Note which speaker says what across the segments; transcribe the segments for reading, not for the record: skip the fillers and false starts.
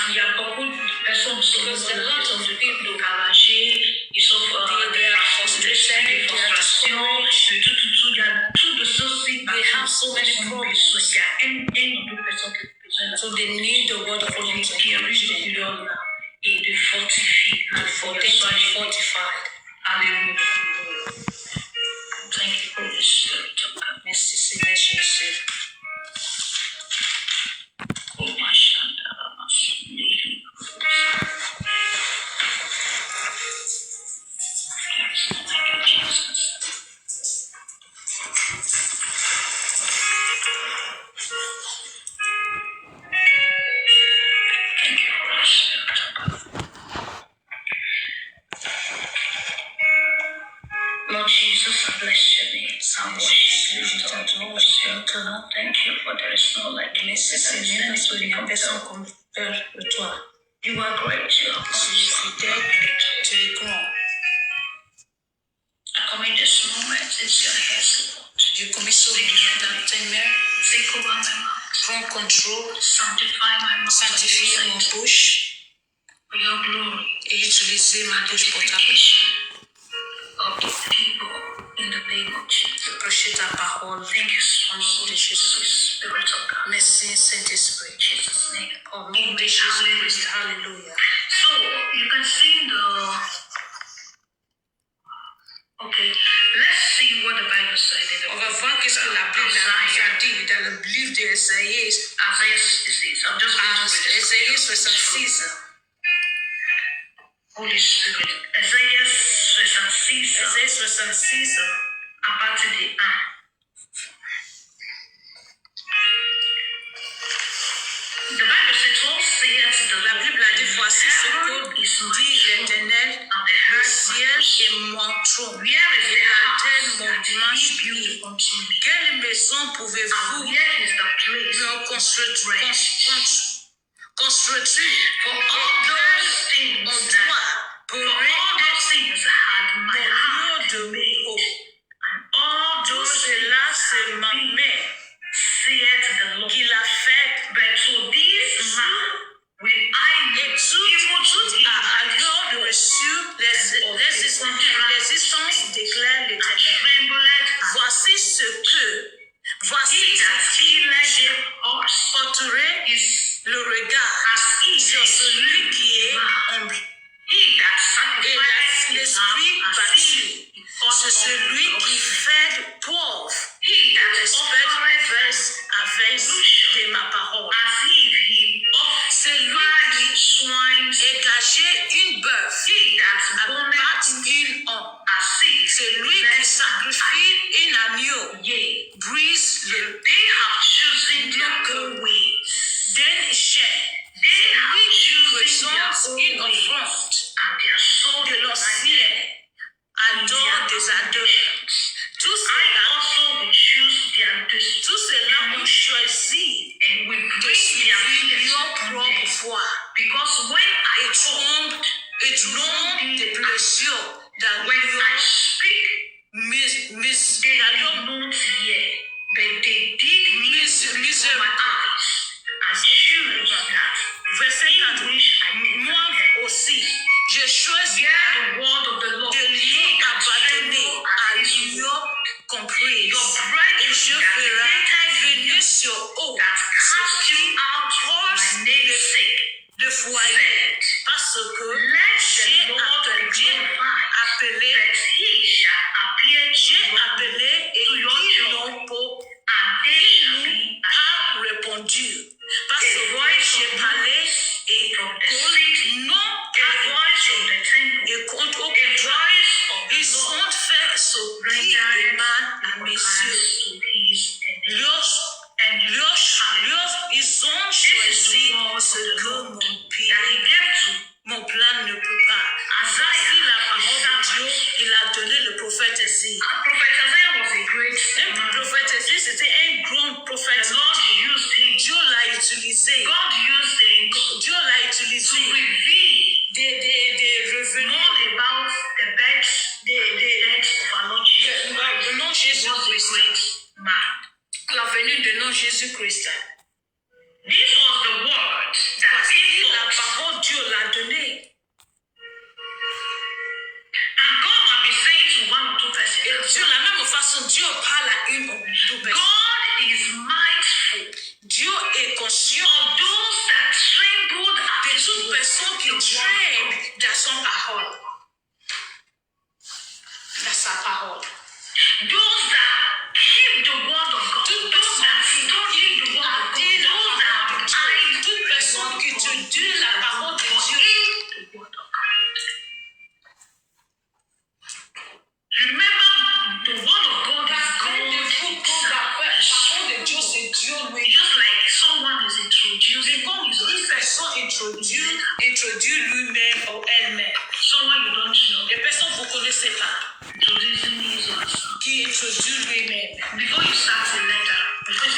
Speaker 1: Il y a beaucoup de personnes qui sont dans de garager, ils sont des frustrations, de tout, il y a tout de ceci. They have so many problems. Il y a une autre personne qui a besoin. So they need the word of God to encourage them. Et de fortifier. Fortified. Alléluia. Thank you, Holy Spirit. Merci, Seigneur Jésus. Oh, my Shanda, my sweetie. Thank you, Jesus. Thank you, Holy Spirit. Lord Jesus, I bless your name. I worship you. Thank you for there is no like you. You are great. You are awesome. To be grown. I commit this moment into your hands, Lord. You commit so many take over my mouth. Prends control. Sanctify my mouth. Sanctifie mon bouche. For your glory. Et utiliser ma bouche pour ta of the people in the name of Jesus. Prêcher ta parole. Thank you so much, Jesus. Spirit of God. Merci, Saint-Esprit. Jesus' name. Oh, name of Jesus. Hallelujah. So, you can see Okay, let's see what the Bible said. On va voir qu'est-ce que la Bible a dit dans le livre d'Ésaïe. Isaiah 66. I'm just going to read Ésaïe 66. Holy Spirit. Ésaïe 66. Ésaïe 66. À partir de 1. The Bible says, la Bible a dit, voici ce que dit l'Éternel, le ciel est mon trône, et la terre mon bureau. Quelle maison pouvez-vous me construire? For all those things that de haut, and all those cela c'est ma main, qui l'a fait, but to this man will I et tout a alors reçu l'existence déclare l'Éternel. Voici ce que j'ai porterai le regard sur celui qui est humble et l'esprit battu. C'est celui qui fait pauvre et respecte verse avec de ma parole. C'est lui qui égagé une bœuf, abattre une homme. C'est lui qui sacrifie un agneau, brise le d'un chêne. C'est lui qui présente une offrande de l'ancien. Adore des adeurs. Tout cela ont choisi de suivre leur propre voie. Et trompe des blessures dans leur Verset 4. Moi aussi, je choisis de lui abandonner à l'union comprise. Et je ferai venir sur eux ce qui force le foyer. Parce que j'ai appelé et ils n'ont pas répondu. Parce que j'ai parlé et non et contre aucun droit, ils ont fait ce qui demande à mes yeux. Ils ont choisi ce que mon plan ne peut pas. Voici la parole de Dieu, il a donné le prophète Ésaïe. Un prophète Ésaïe, c'était un grand prophète. Dieu l'a utilisé. Dieu l'a utilisé. Des revenants de nom Jésus-Christ. La venue de nom Jésus-Christ. This was the word that introduire lui-même ou elle-même.
Speaker 2: Someone you don't know.
Speaker 1: Les personnes que vous ne connaissez pas,
Speaker 2: Introducing his or herself.
Speaker 1: qui introduisent lui-même.
Speaker 2: Before you start a letter,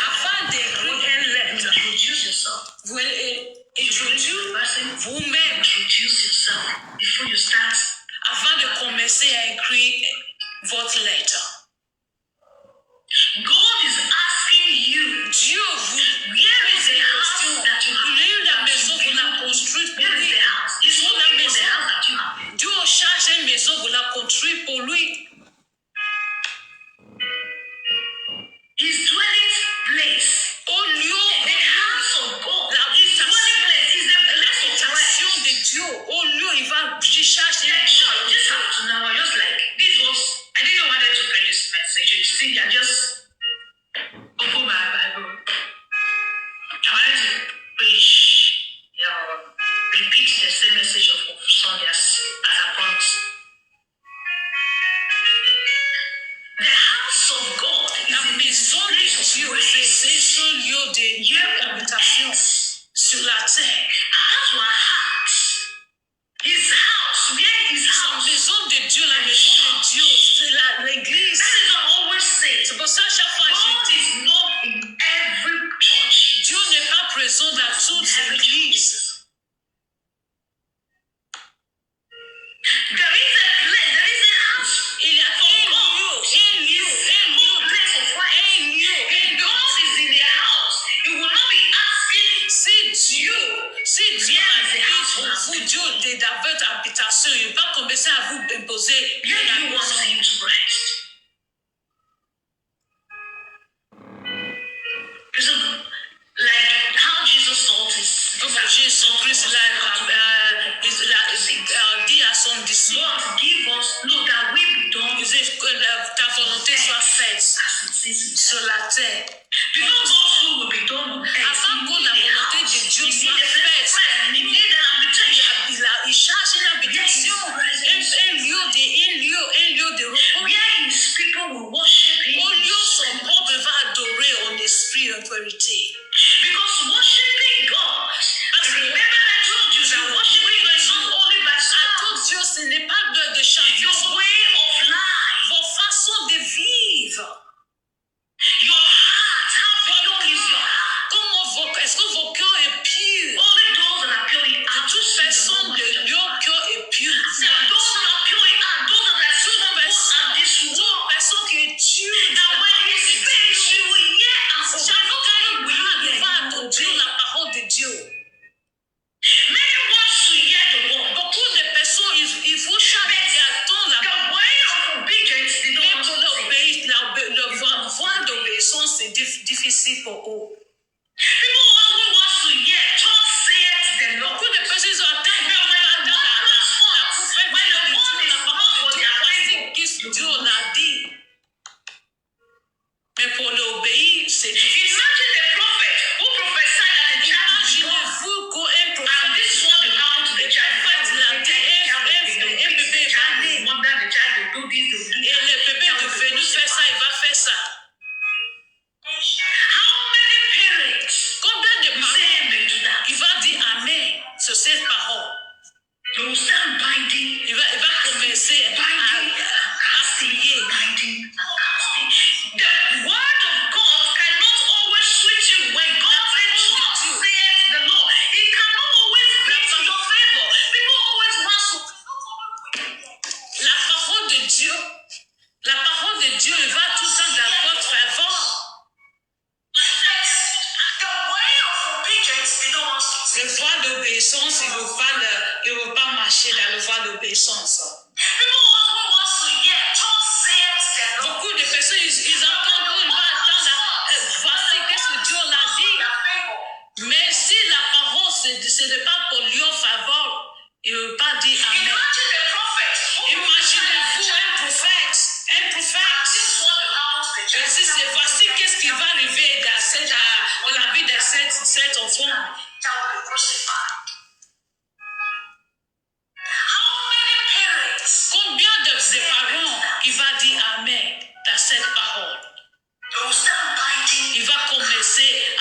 Speaker 1: Avant d'écrire une lettre,
Speaker 2: introduce yourself.
Speaker 1: vous introduisez vous-même.
Speaker 2: Introduce yourself before you start.
Speaker 1: Avant de commencer à écrire votre lettre.
Speaker 2: God is asking you,
Speaker 1: Dieu vous
Speaker 2: where is the house
Speaker 1: question.
Speaker 2: that you have?
Speaker 1: Lui, la maison, vous la construisez pour
Speaker 2: Where is
Speaker 1: lui.
Speaker 2: the house? He's
Speaker 1: Sur la
Speaker 2: looking for the
Speaker 1: maison.
Speaker 2: house that you have.
Speaker 1: Dieu cherche une maison, vous la construisez pour lui.
Speaker 2: His dwelling place.
Speaker 1: Au lieu,
Speaker 2: The house of God. His
Speaker 1: l'habitation,
Speaker 2: dwelling place is the place of
Speaker 1: l'habitation
Speaker 2: rest.
Speaker 1: de Dieu. Au lieu, il va chercher
Speaker 2: Yeah, sure, just have to know. Just like this was, I didn't want to pray this message. You see, I just open my Bible. I wanted to preach, repeat the same message of Sunday as I promised. The house of God is
Speaker 1: La
Speaker 2: in this
Speaker 1: maison de
Speaker 2: place of
Speaker 1: Dieu,
Speaker 2: rest.
Speaker 1: c'est ce lieu d'habitation sur la terre.
Speaker 2: That's our heart. His house, where is
Speaker 1: La
Speaker 2: house?
Speaker 1: maison de Dieu, la maison de Dieu, c'est l'église.
Speaker 2: That is what I always say.
Speaker 1: C'est pour ça, chaque fois, je
Speaker 2: God
Speaker 1: dis,
Speaker 2: is not in every church.
Speaker 1: Dieu n'est pas présent dans toutes les églises.
Speaker 2: There is a place, there is a house.
Speaker 1: Il y a un lieu,
Speaker 2: Place of rest. If God is in the house, He will not be asking,
Speaker 1: si Dieu
Speaker 2: Bien, c'est
Speaker 1: pour
Speaker 2: house.
Speaker 1: vous, Dieu, dans votre habitation, il va commencer à vous imposer
Speaker 2: where
Speaker 1: la
Speaker 2: do you want
Speaker 1: maison.
Speaker 2: Him to rest? Because like how Jesus taught his
Speaker 1: Comme Jésus-Christ l'a dit à son disciple,
Speaker 2: God give us, no, that we be done
Speaker 1: il dit que ta volonté soit faite
Speaker 2: as it is in
Speaker 1: sur la terre.
Speaker 2: Before God's will be done on earth,
Speaker 1: Avant que la volonté de Dieu soit faite,
Speaker 2: He need an habitation.
Speaker 1: il cherche une habitation, un lieu de repos.
Speaker 2: Where His people will worship Him.
Speaker 1: Au lieu son peuple va adorer en esprit et en vérité.
Speaker 2: Because worshiping God, remember I told you that worshiping God is not only by
Speaker 1: À
Speaker 2: sound,
Speaker 1: tout Dieu, ce n'est pas de chanter
Speaker 2: your way of life,
Speaker 1: vos façons de vivre.
Speaker 2: your heart, how pure is your heart?
Speaker 1: Est-ce que vos cœurs est pur?
Speaker 2: Only those that are pure in heart.
Speaker 1: Toute personne de leur cœur est pur.
Speaker 2: Those that are pure in heart, those that are still not born at this
Speaker 1: Toute
Speaker 2: world,
Speaker 1: personne qui est Dieu,
Speaker 2: that when He speaks, you will hear and
Speaker 1: chaque
Speaker 2: say,
Speaker 1: fois qu'il
Speaker 2: will you
Speaker 1: parle,
Speaker 2: hear?
Speaker 1: va entendre la parole de Dieu.
Speaker 2: Many wants to hear the word.
Speaker 1: Beaucoup de personnes, il faut chaque attendre la
Speaker 2: The
Speaker 1: parole.
Speaker 2: way of obedience, they don't
Speaker 1: Mais
Speaker 2: want
Speaker 1: pour
Speaker 2: to say.
Speaker 1: la voie d'obéissance, c'est difficile pour eux.
Speaker 2: People always want to hear, thus saith the Lord.
Speaker 1: Beaucoup de personnes ils attendent
Speaker 2: But when the word comes forth, when the word is
Speaker 1: la
Speaker 2: not
Speaker 1: parole
Speaker 2: for
Speaker 1: de Dieu,
Speaker 2: their
Speaker 1: voici
Speaker 2: favor,
Speaker 1: qu'est-ce que Dieu l'a dit. Mais pour l'obéir, c'est difficile.
Speaker 2: imagine the prophet who prophesied that the child will be born.
Speaker 1: Imaginez-vous qu'un
Speaker 2: And
Speaker 1: prophète,
Speaker 2: this is what will happen to the child. The child will be dead, the child will be
Speaker 1: un
Speaker 2: fixed,
Speaker 1: bébé
Speaker 2: the child will wonder, the child will do this, will do
Speaker 1: et
Speaker 2: that.
Speaker 1: le bébé de venu faire ça, il va faire ça.
Speaker 2: How many parents
Speaker 1: Combien de
Speaker 2: will say
Speaker 1: parents,
Speaker 2: amen to that?
Speaker 1: il va dire Amen sur cette parole.
Speaker 2: They will start binding,
Speaker 1: Il va commencer à prier.
Speaker 2: binding and casting. The word of God cannot always switch you when God says to saith the Lord. It cannot always be to your favor. People always want to.
Speaker 1: La parole de Dieu, il va tout le temps dans votre faveur.
Speaker 2: The way of obedience, they don't want to.
Speaker 1: Le voie d'obéissance, il ne veut pas marcher dans le voie d'obéissance.
Speaker 2: People always want to hear, thus saith the Lord.
Speaker 1: Beaucoup de personnes, ils entendent, ils vont attendre, voici qu'est-ce que Dieu l'a dit. Mais si la parole, ce n'est pas pour leur faveur, il ne veut pas dire Amen.
Speaker 2: Imagine the prophet.
Speaker 1: Imaginez-vous un prophète.
Speaker 2: This is what will happen to the
Speaker 1: Et
Speaker 2: child.
Speaker 1: si c'est voici qu'est-ce qui va arriver dans la vie de cet enfant.
Speaker 2: That will be crucified. How many parents
Speaker 1: Combien de parents qui va dire Amen dans cette parole?
Speaker 2: will start binding?
Speaker 1: Il va commencer à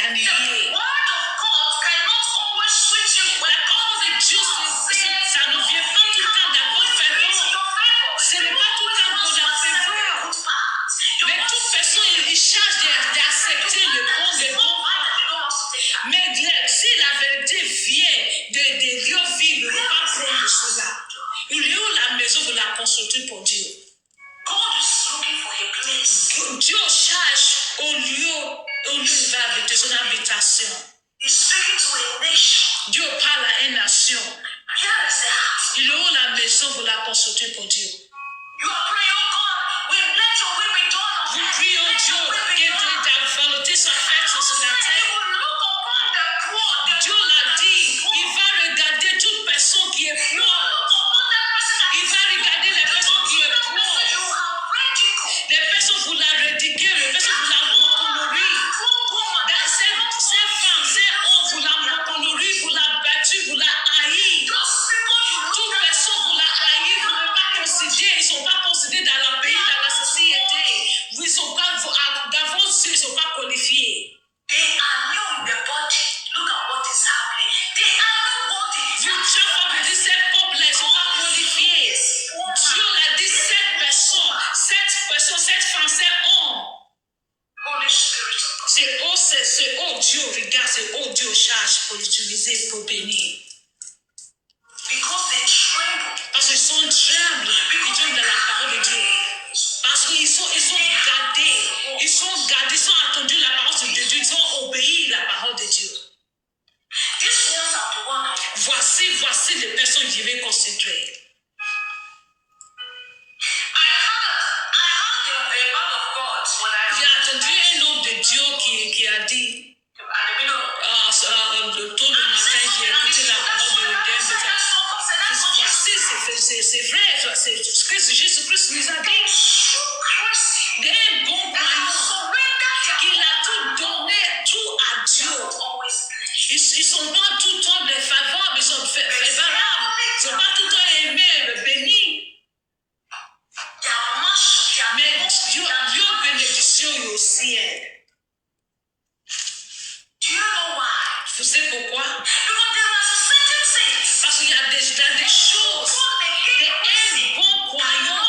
Speaker 1: humilié.
Speaker 2: word of God cannot always switch you when
Speaker 1: La parole de Dieu, ça ne vient pas tout le temps dans votre faveur. Ce n'est pas tout le temps pour la faveur. Mais toute personne, il cherche d'accepter le bon pas. Mais si la vérité vient de Dieu vivre, ne pas prendre cela. Au lieu où la maison, vous la construisez pour Dieu. Dieu cherche au lieu où il va habiter son habitation. Dieu parle à une nation. Il est où la maison, vous la construisez pour Dieu. Vous priez au Dieu que ta volonté soit faite sur la terre. Dieu l'a dit, il va regarder toute personne qui est pauvre. Il va regarder les personnes qui est pauvre. Les personnes vous la rédiquez, les personnes vous la moquez. Ces femmes, ces hommes, vous la moquez, vous la battue, vous la haï. Toute personne vous la haï, vous ne pas considérer, ils ne sont pas considérés dans le pays, dans la société. Ils ne sont pas, dans vos yeux, ils ne sont pas qualifiés. Chaque fois que je dis ces peuples-là, ils ne sont pas qualifiés. Dieu l'a dit, cette femme, ces hommes. C'est où Dieu regarde, c'est où Dieu cherche pour utiliser, pour bénir. Parce qu'ils sont tremblés, ils tombent dans la parole de Dieu. Parce qu'ils sont gardés, ils sont attendus la parole de Dieu, ils ont obéi la parole de Dieu. Voici les personnes que je vais considérer. J'ai entendu un homme de Dieu qui a dit, tôt le matin, j'ai écouté la parole de Dieu. Voici, c'est vrai, c'est ce que Jésus-Christ nous a dit. Un bon croyant, qu'il a tout donné, tout à Dieu. Ils ne sont pas tout le temps les favorables, ils sont favorables. Ils ne sont pas tout le temps aimés, bénis. Mais Dieu bénédiction au ciel. Vous savez pourquoi? Parce qu'il y a des choses qu'un bon croyant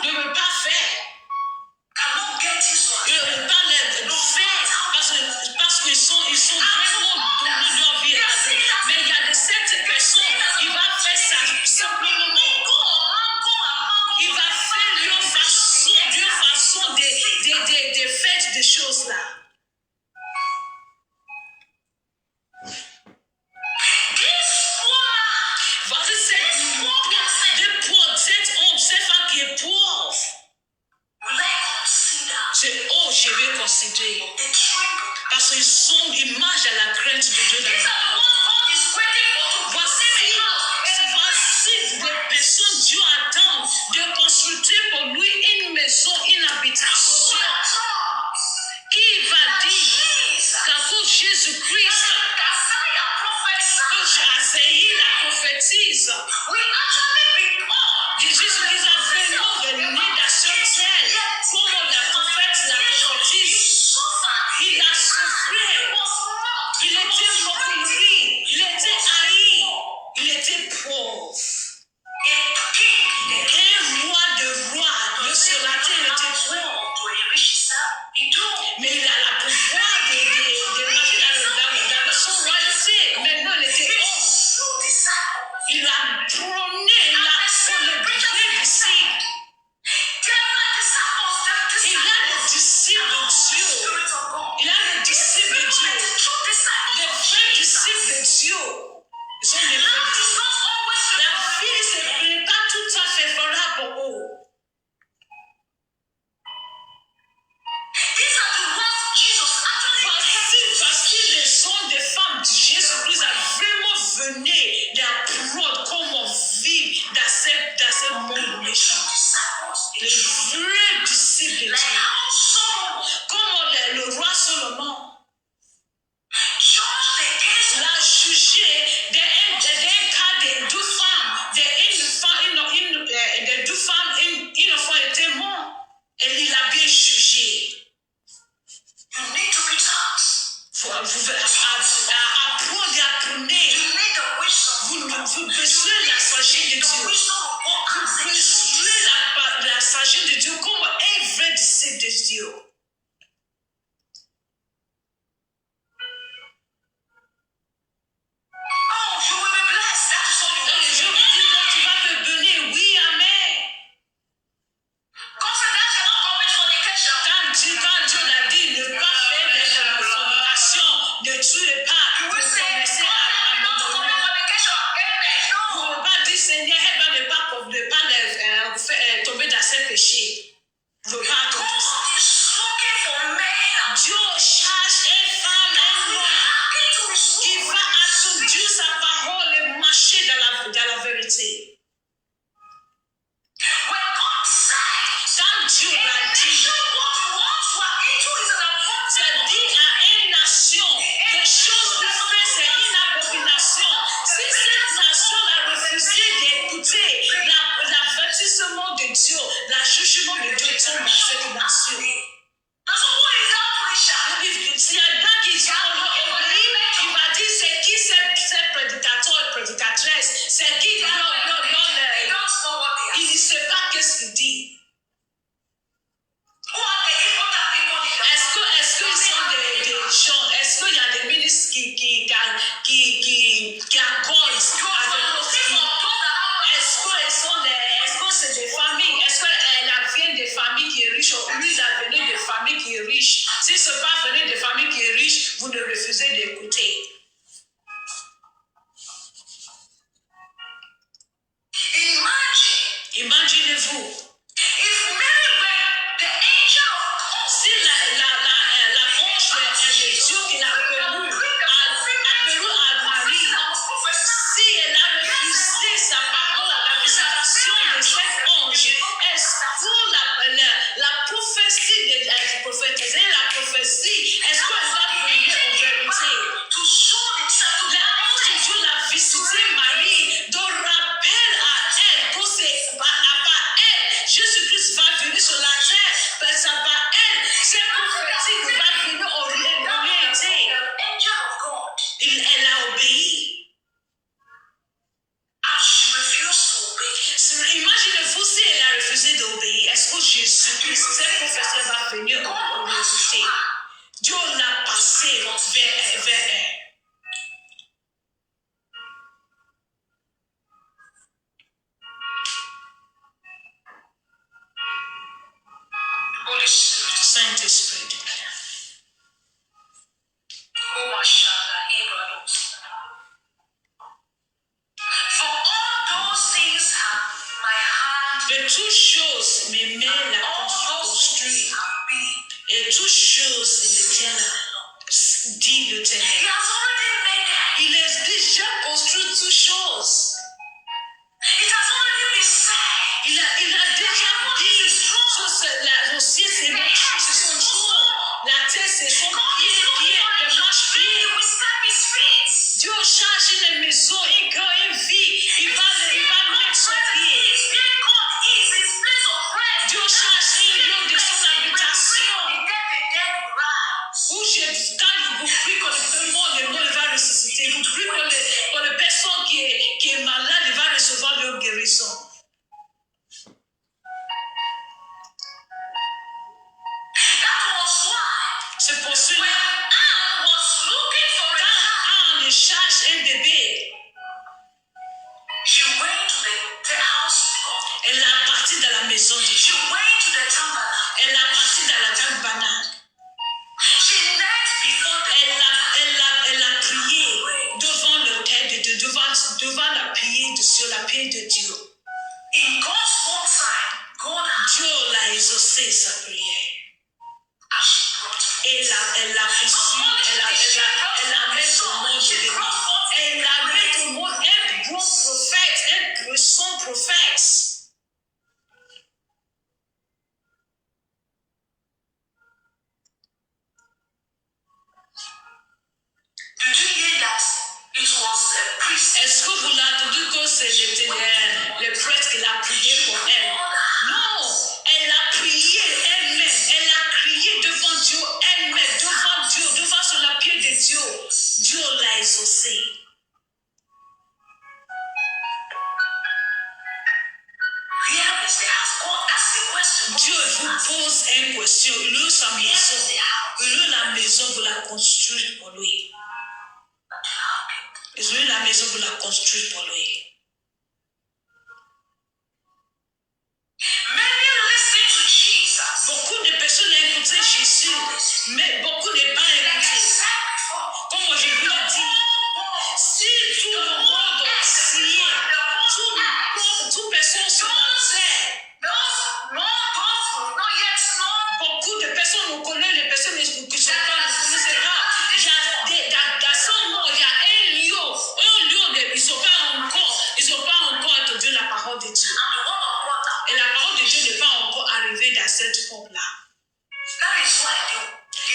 Speaker 1: ne veut pas faire. Il ne veut pas les faire parce qu'ils sont vraiment donnés leur vie à Dieu. Mais il y a certaines personnes, il va faire ça simplement. Il va faire leur façon de faire des choses là. Voici cette femme qui est pauvre. C'est je vais considérer. Parce qu'ils marchent à la crainte de Dieu. Voici des personnes, Dieu attend de construire pour lui une maison, une habitation. Qui va dire qu'à Jésus-Christ, que Asaïe la prophétise, Jésus nous a fait revenir dans ce ciel, comme la prophète la prophétise. Il a souffert, il était moqué, il était haï, il était pauvre. Un roi de roi, le sur la terre était pauvre. Mais il a le pouvoir de marcher dans son royauté. Maintenant, il était homme. Il a prôné, il a fait le vrai disciple. Il a le disciple de Dieu. Il a le disciple de Dieu. Le vrai disciple vers 1.
Speaker 2: Holy Spirit.
Speaker 1: Saint-Esprit.
Speaker 2: For all those things have my hand.
Speaker 1: De toutes choses, mes mains la
Speaker 2: All those things
Speaker 1: construisent.
Speaker 2: have been.
Speaker 1: Et toutes choses, il le tient là. Dit
Speaker 2: He
Speaker 1: l'Éternel.
Speaker 2: has already made it.
Speaker 1: Il a déjà construit toutes choses.
Speaker 2: It has already been said.
Speaker 1: Il a déjà dit, le ciel c'est mon pied, c'est son trône. La terre c'est son pied, le marche-pied.
Speaker 2: We step his feet.
Speaker 1: Dieu change une maison, une grande une vie. Il va mettre son pied.
Speaker 2: Where God is his place of rest.
Speaker 1: Dieu change un lieu de son habitation. Où quand vous priez que le monde va ressusciter, vous priez que la personne qui est malade va recevoir leur guérison. C'est pour cela, quand Anne cherche un bébé, elle est partie dans la maison de Dieu. Elle est partie dans la tabernacle. Elle a prié devant l'autel de Dieu, devant la prière sur la prière de Dieu. Dieu l'a exaucé sa prière. Elle a reçu, elle a mis au monde de Dieu. Elle a mis au monde un bon prophète, un puissant prophète. Est-ce que vous l'avez entendu que c'est le prêtre qui l'a prié pour elle? Non, elle a prié elle-même, elle a crié devant Dieu elle-même, devant Dieu, devant sur la pied de Dieu. Dieu l'a exaucé. Dieu vous pose une question. Il a sa maison. Il a la maison pour la construire pour lui. Il a la maison pour la construire pour lui. Beaucoup de personnes ont écouté Jésus, mais beaucoup n'ont pas écouté. Comme je vous l'ai dit, si tout le monde entier, toute personne sur la terre, beaucoup de personnes nous connaissent, les personnes qui ne sont pas, ne connaissent pas. Dans son nom, il y a un lieu, ils n'ont pas encore entendu la parole de Dieu. Et la parole de Dieu n'est pas encore arrivée dans cette forme-là.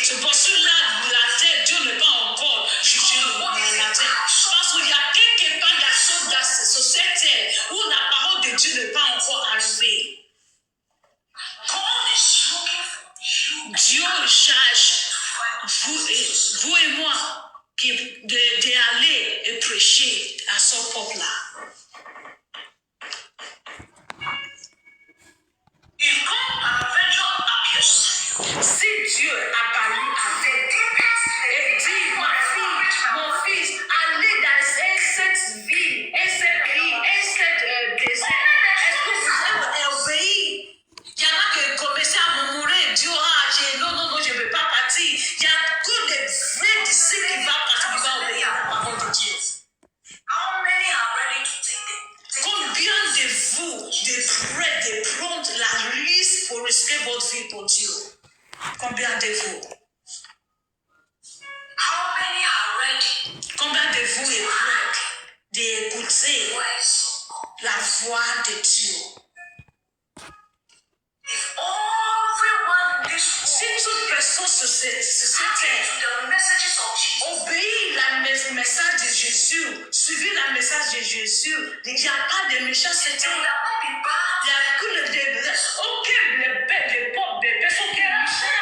Speaker 1: C'est pour cela que la terre, Dieu n'est pas encore jugé la terre. Parce qu'il y a quelque part sur cette terre où la parole de Dieu n'est pas encore arrivée. Dieu cherche vous et moi d'aller et prêcher à son peuple-là. Si Dieu a parlé avec et dit, mon fils, allez dans cette ville, cette pays, cette désert, est-ce que vous avez obéi? Il y en a qui commencent à murmurer, Dieu, non, je ne veux pas partir. Il y a que des vrais disciples qui vont partir, qui vont obéir à la parole de Dieu. Combien de vous, de prendre la risque pour risquer votre vie pour Dieu? Combien de vous? Combien de vous êtes prêts d'écouter la voix de Dieu? Si toute personne sur cette terre obéit le message de Jésus, suivit le message de Jésus, il n'y a pas de méchanceté. Il n'y a que des personnes qui sont méchantes.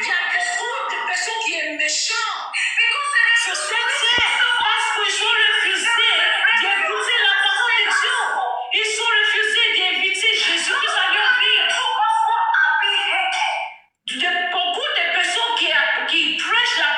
Speaker 1: Il y a beaucoup de personnes qui sont méchantes. Sur cette terre, parce qu'ils ont refusé d'écouter la parole de Dieu. Ils ont refusé d'inviter Jésus dans leur vie. Il y a beaucoup de personnes qui prêchent la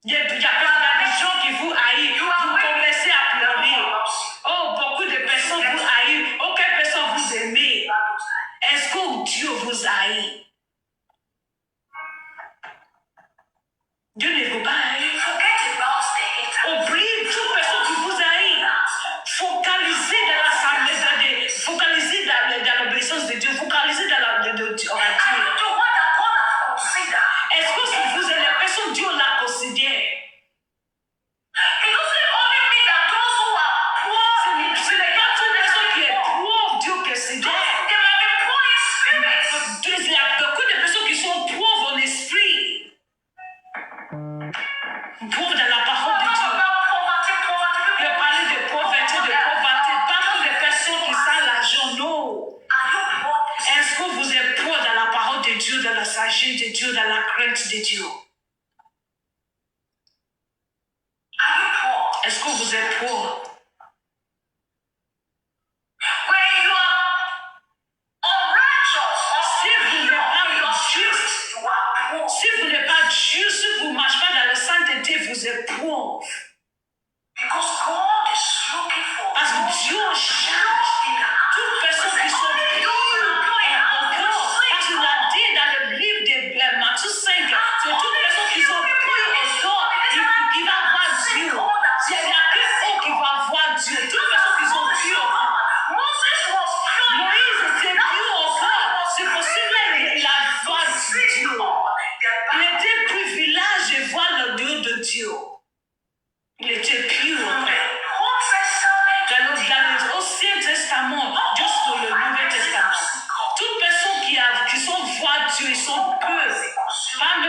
Speaker 1: Il y a des gens qui vous haïssent, vous commencez à pleurer. Oh, beaucoup de personnes vous haïssent. Aucune personne vous aime. Est-ce que Dieu vous haït? Dieu ne vous pas haïr. Oubliez toute personne qui vous haït. Focalisez dans l'obéissance de Dieu. Focalisez dans la Dieu. Est-ce que vous êtes la personne Dieu la considère? Ce n'est pas toute personne qui est pauvre Dieu considère. Il y a beaucoup de personnes qui sont pauvres en esprit. Pauvres dans la parole de Dieu. Il a parlé de pauvreté, pas pour les personnes qui savent l'argent, non. Est-ce que vous êtes pauvres dans la parole de Dieu, dans la sagesse de Dieu, dans la crainte de Dieu? Est-ce que vous êtes pauvres? Si vous n'êtes pas juste, si vous ne marchez pas dans la sainteté, vous êtes pauvre. Parce que Dieu cherche toutes personnes qui sont pures en cœur. Parce qu'il a dit dans le livre de Matthieu 5, c'est toutes personnes qui sont pures en cœur qui vont voir Dieu. Il n'y a que qui va voir Dieu. Toutes personnes qui sont pures en cœur. Moïse était pur en cœur. C'est possible qu'il a vu Dieu. Il était privilégié de voir le Dieu de Dieu. Il était pur. Dans l'Ancien Testament, jusqu'au Nouveau Testament, toutes personnes qui sont voir Dieu, ils sont peu.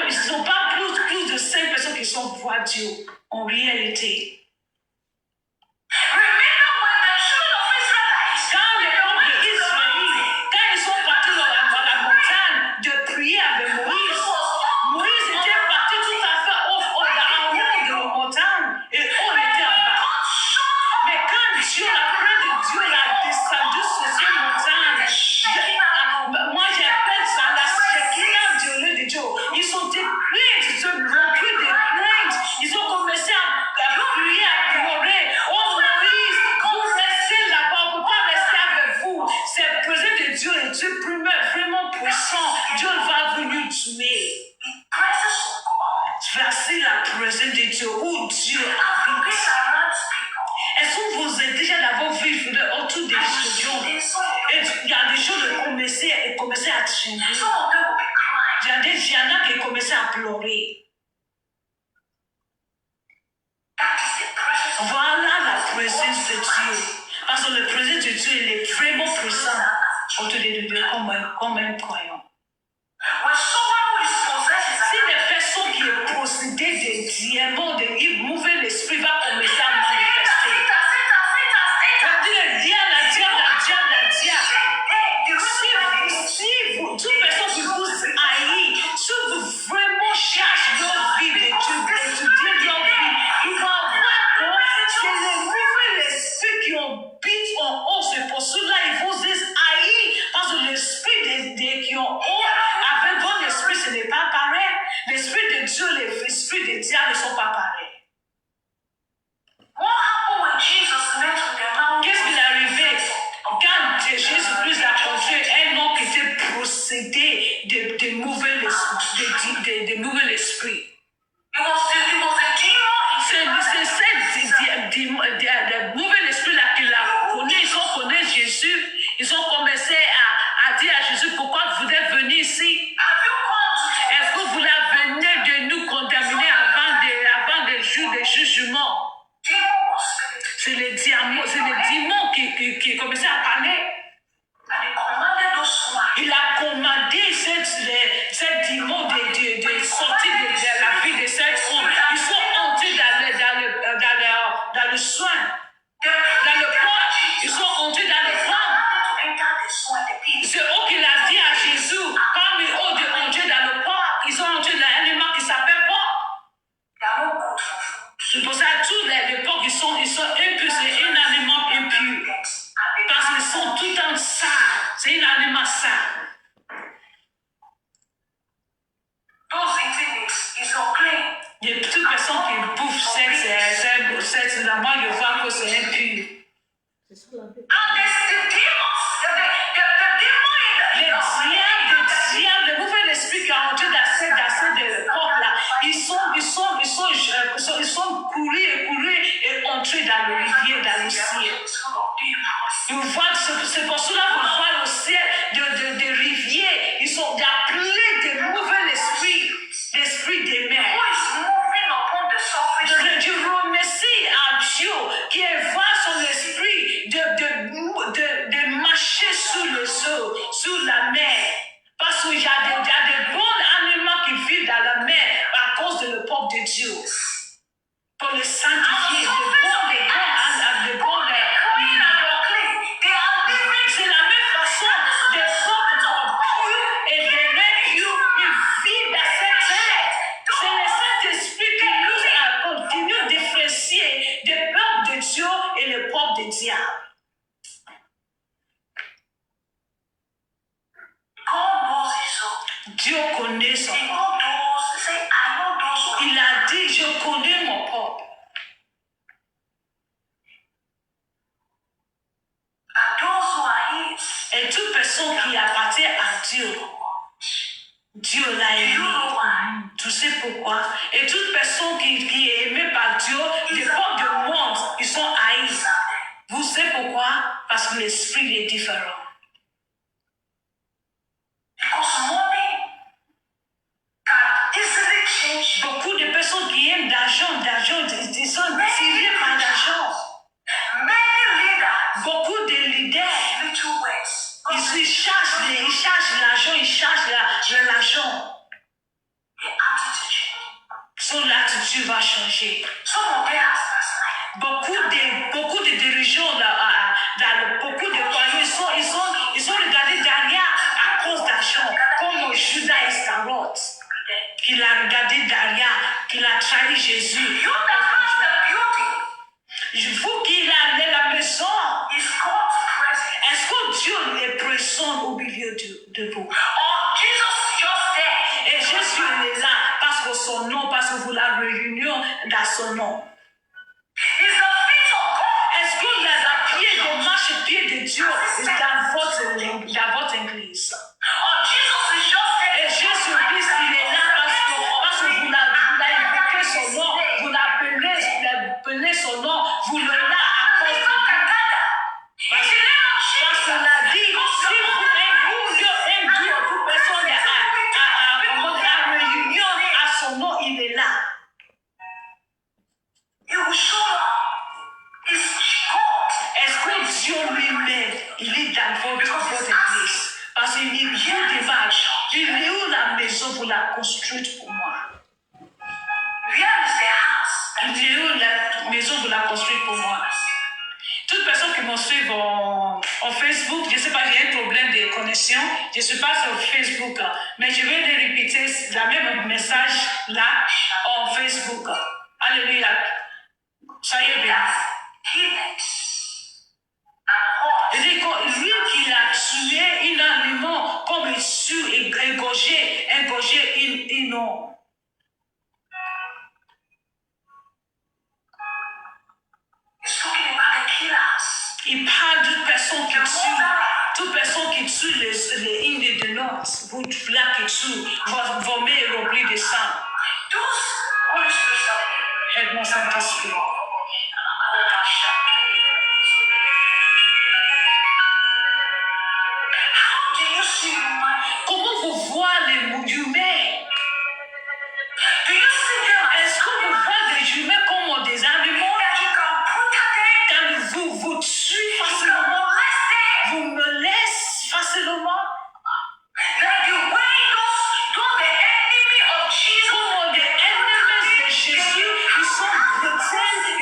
Speaker 1: Ils n'ont pas plus de 5 personnes qui sont voir Dieu en réalité. Quand les peuples d'Israël, quand ils sont partis dans la montagne de prier avec Moïse, Moïse était parti tout à fait en haut de la montagne et on était en bas. Mais quand Dieu, la main de Dieu l'a descendu sur cette montagne, moi j'appelle ça la Shekinah de Dieu. Ils ont été craintes, ils ont remplis de crainte. Ils ont commencé à prier, à pleurer. Oh Moïse, vous restez là-bas, on ne peut pas rester avec vous. C'est le présent de Dieu, et Dieu vraiment puissant. Dieu va venir tuer. Voici la présence de Dieu, où Dieu habite. Est-ce que vous êtes déjà d'abord vivre autour des étudiants? Et il y a des gens qui commencent à trembler. Il y en a qui commencent à pleurer. Voilà la présence de Dieu. Parce que la présence de Dieu, il est vraiment puissant autour de Dieu comme un croyant. Si les personnes qui sont possédées de diamants, de mauvais l'esprit va commencer à manifester. On dit le diable. Si vous, toute personne qui vous haït, si vous vraiment cherchez leur vie, d'étudier leur vie, il va voir que c'est le mauvais esprit qui habite en haut. C'est pour cela qu'il vous haïr. Parce que l'esprit qui est en haut, avec votre esprit, ce n'est pas pareil. L'esprit de Dieu, l'esprit de diable ne sont pas pareils. Qu'est-ce qui est arrivé quand Jésus-Christ a conduit un homme qui était possédé de mauvais esprits? C'est le mauvais esprit là qu'il a connu. Ils ont connu Jésus. Ils ont commencé à dire à Jésus, pourquoi vous êtes venu ici? Est-ce que vous venez de nous contaminer avant le jour du jugement? C'est les démons qui commençaient à parler. Il a commandé cette démon de sortir de la vie de cet homme. Ils sont entrés dans le soin, dans le corps. Ils sont entrés dans le corps. C'est eux qui l'ont dit à Jésus. Parmi eux de entrer dans le corps, ils ont entré dans l'animal qui s'appelle porc. C'est pour ça que tous les porcs ils sont impurs, c'est un animal impur. Parce qu'ils sont tout le temps sains. C'est un animal sain. Il y a toute personne sont courus et entrés dans le rivière, dans le ciel. Vous voyez, c'est pour cela qu'on voit au ciel de rivières. Il y a plein de mauvais esprits, d'esprits des mers. Je remercie à Dieu qui envoie son esprit de marcher sur les eaux, sur la mer. Parce qu'il y a des bons animaux qui vivent dans la mer à cause de le peuple de Dieu. Pour les sanctifier, de bons. C'est la même façon des peuples purs et des nègres qui vivent dans cette terre. C'est le Saint-Esprit qui nous continue de différencier des peuples de Dieu et le peuple de diable. Dieu connaît son peuple. Il a dit, je connais mon peuple. Et toute personne qui appartient à Dieu, Dieu l'a aimé. Tu sais pourquoi? Et toute personne qui est aimée par Dieu, les peuples du monde, ils sont haïs. Vous savez pourquoi? Parce que l'esprit est différent. Beaucoup de personnes qui aiment l'argent, ils sont tirés par l'argent. Beaucoup de leaders, ils cherchent l'argent, ils cherchent l'argent. Son attitude va changer. Beaucoup de dirigeants, beaucoup de croyants, ils ont regardé derrière à cause d'argent, comme Judas Iscariot, qu'il a regardé derrière, qu'il a trahi Jésus. Vous qui allez à la maison, est-ce que Dieu est présent au milieu de vous? Et Jésus est là parce que son nom, parce que vous la réunion dans son nom. Est-ce que la marche-pied de Dieu est dans votre église? Et Jésus Christ, il est là parce que vous l'avez invoqué son nom, vous l'appelez son nom, vous le là à cause de lui. Parce qu'on a dit, si vous Dieu, toute personne à la réunion à son nom, il est là. Est-ce que Dieu lui-même, il est dans votre église? Parce qu'il dit, Dieu démarche, il est où la maison pour la construire pour moi? Il est où la maison pour la construire pour moi? Toute personne qui me suit en Facebook, je ne sais pas, j'ai un problème de connexion, je ne suis pas sur Facebook, mais je vais le répéter, le même message là, en Facebook. Alléluia. Soyez bien. Il dit que lui qui a tué un animal comme il tue et égorgé un homme. Il parle d'une personne qui tue, toute personne qui tue les Indiens de Nord, vous là qui tue, vomir et remplir de sang. Aide mon Saint-Esprit. Comment vous voyez les humains? Est-ce que vous voyez des humains comme des animaux? Quand vous tuez facilement, vous me laissez facilement. Comme des ennemis de Jésus, ils sont brutaux,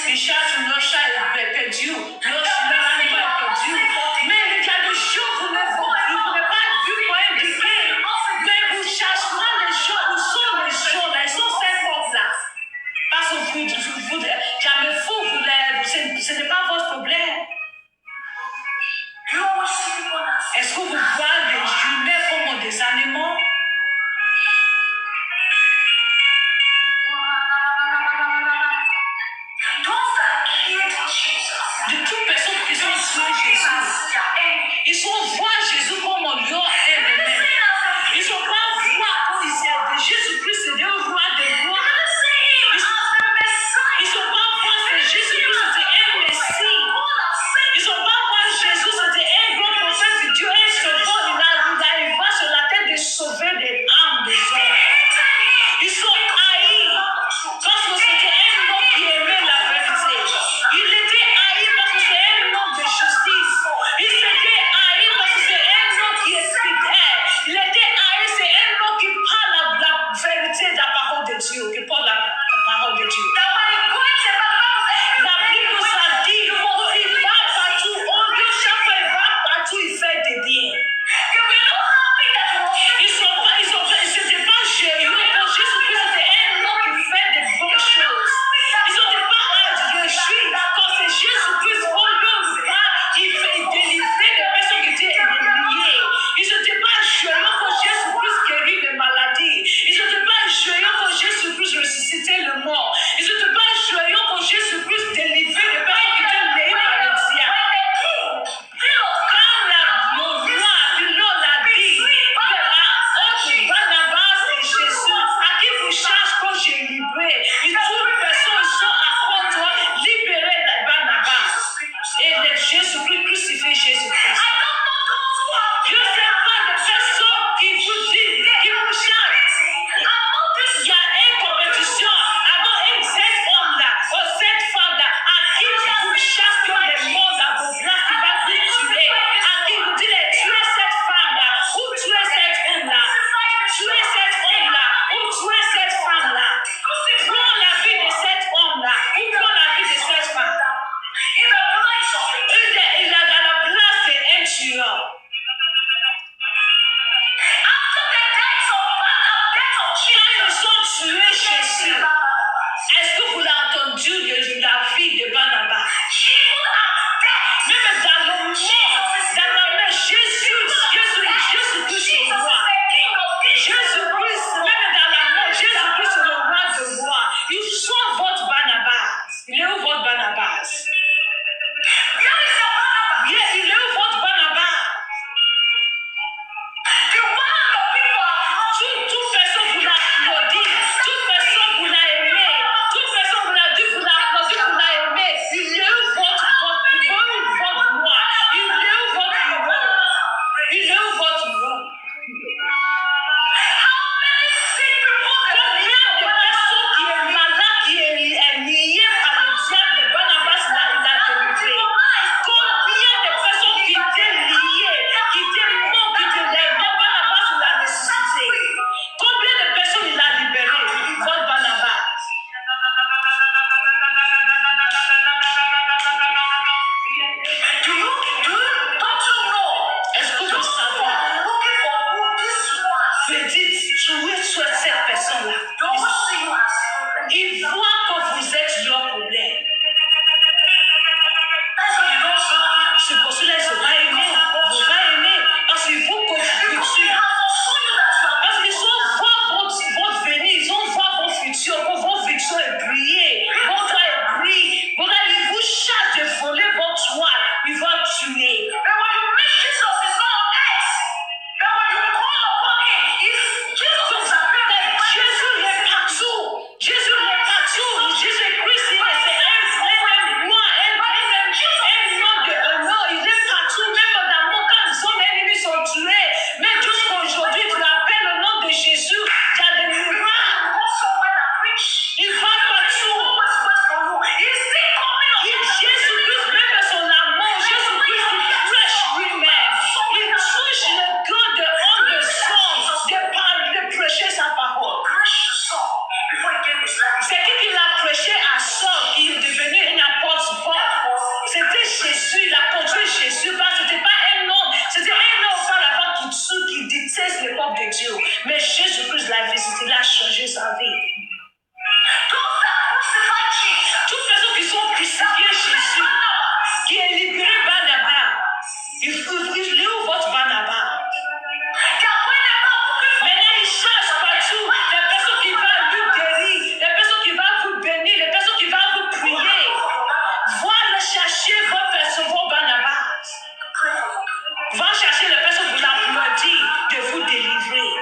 Speaker 1: Ils cherchent leur chat est perdu, leur animal est perdu. Mais il y a des jours où vous n'avez pas vu pour indiquer. Mais vous chercherez les jours, où sont les jours là, ils sont ces portes-là. Parce que vous jamais fou, ce n'est pas votre problème. Est-ce que vous voyez des humains comme des animaux? De toute personne qui sont sur Jésus, ils sont voir Jésus comme leur ennemi. Ils ne sont pas voir comme Jésus-Christ, c'est le roi des rois. Ils ne sont pas voir que Jésus-Christ c'était un Messie. Ils ne sont pas voir Jésus c'était un grand prophète de Dieu, un sauveur. Il arriva sur la tête de sauver des âmes des hommes. Ils sont haïs parce que c'était un homme qui aimait la vérité. Il était haï parce que c'est un homme de justice. Il était haï parce que c'est un homme qui est fidèle. Il était haï, c'est un homme qui parle la vérité de la parole de Dieu, qui parle la parole de Dieu. La Bible nous a dit qu'il va partout, au lieu chaque fois il va partout, il fait des biens. C'était pas Jésus, Jésus-Christ était un homme qui fait des bonnes choses. Ils n'étaient pas à Jésus, quand c'est Jésus-Christ, au lieu il fait délivrer des personnes qui étaient liées. Ils n'étaient pas joyeux quand Jésus-Christ guérit les maladies. Ils n'étaient pas joyeux quand Jésus-Christ ressuscitait le mort. Ils n'étaient pas joyeux quand Jésus-Christ délivrait les personnes qui étaient liées par le diable. Quand le roi du Lord l'a dit, Barnabas et Jésus, à qui vous cherchez quand j'ai libéré, et toutes personnes sont à contre libérer Barnabas. Et Jésus-Christ crucifié Jésus-Christ. Je ne sais pas de personnes qui vous disent, qui vous cherchent. Il y a une compétition avant cet homme-là, ou cette femme-là, à qui vous cherchez que le monde à vos places qui va vous tuer. À qui vous dites, tuez cette femme-là, ou tuez cet homme-là. Tuez cet homme-là, ou tuez cette femme-là. Prends la vie de cet homme-là, ou prends la vie de cette femme. Il a dans la place d'un tueur. Quand ils ont tué Jésus, est-ce que vous l'avez entendu de la vie de Barnabas? Même dans le monde, dans la main, Jésus-Christ est le roi. Jésus-Christ, même dans la mort, Jésus-Christ est le roi de roi. Il soit votre Barnabas. Il est où votre Barnabas? Il est où votre Barnabas? Toute personne vous l'a applaudi, toute personne vous l'a aimé, toute personne vous l'a dit, vous l'a applaudi, vous l'a aimé. Il est où votre roi? Il est où votre roi? Il est où votre roi? Combien de personnes qui est malade, qui est liée par le diable de Barnabas, il a délivré? Combien de personnes qui étaient liées, qui étaient mortes, qui étaient lèvres, Barnabas l'a ressuscité? Combien de personnes il a libéré? Votre Barnabas. Est-ce que vous savez? Vous dites, tuez cette personne-là. Il voit que vous êtes leur problème. C'est pour cela qu'ils ne vont pas aimer. Ils vont pas aimer. Parce qu'il faut que vous tuez. Parce qu'ils ont voir votre venir, ils ont voir votre futur, que votre futur est brillé, votre toit est brillé. Voilà, ils vous chargent de voler votre toit, ils vont tuer. Jésus est partout. Jésus est partout. l'électricité, il a changé sa vie. Toutes les personnes qui sont crucifiées Jésus, qui est libéré Barnabas, il est où votre Barnabas? Maintenant, il cherche partout les personnes qui vont lui guérir, les personnes qui vont vous bénir, les personnes qui vont vous prier. Va le chercher, votre personne, vos Barnabas. Va chercher les personnes qui vous applaudissent de vous délivrer.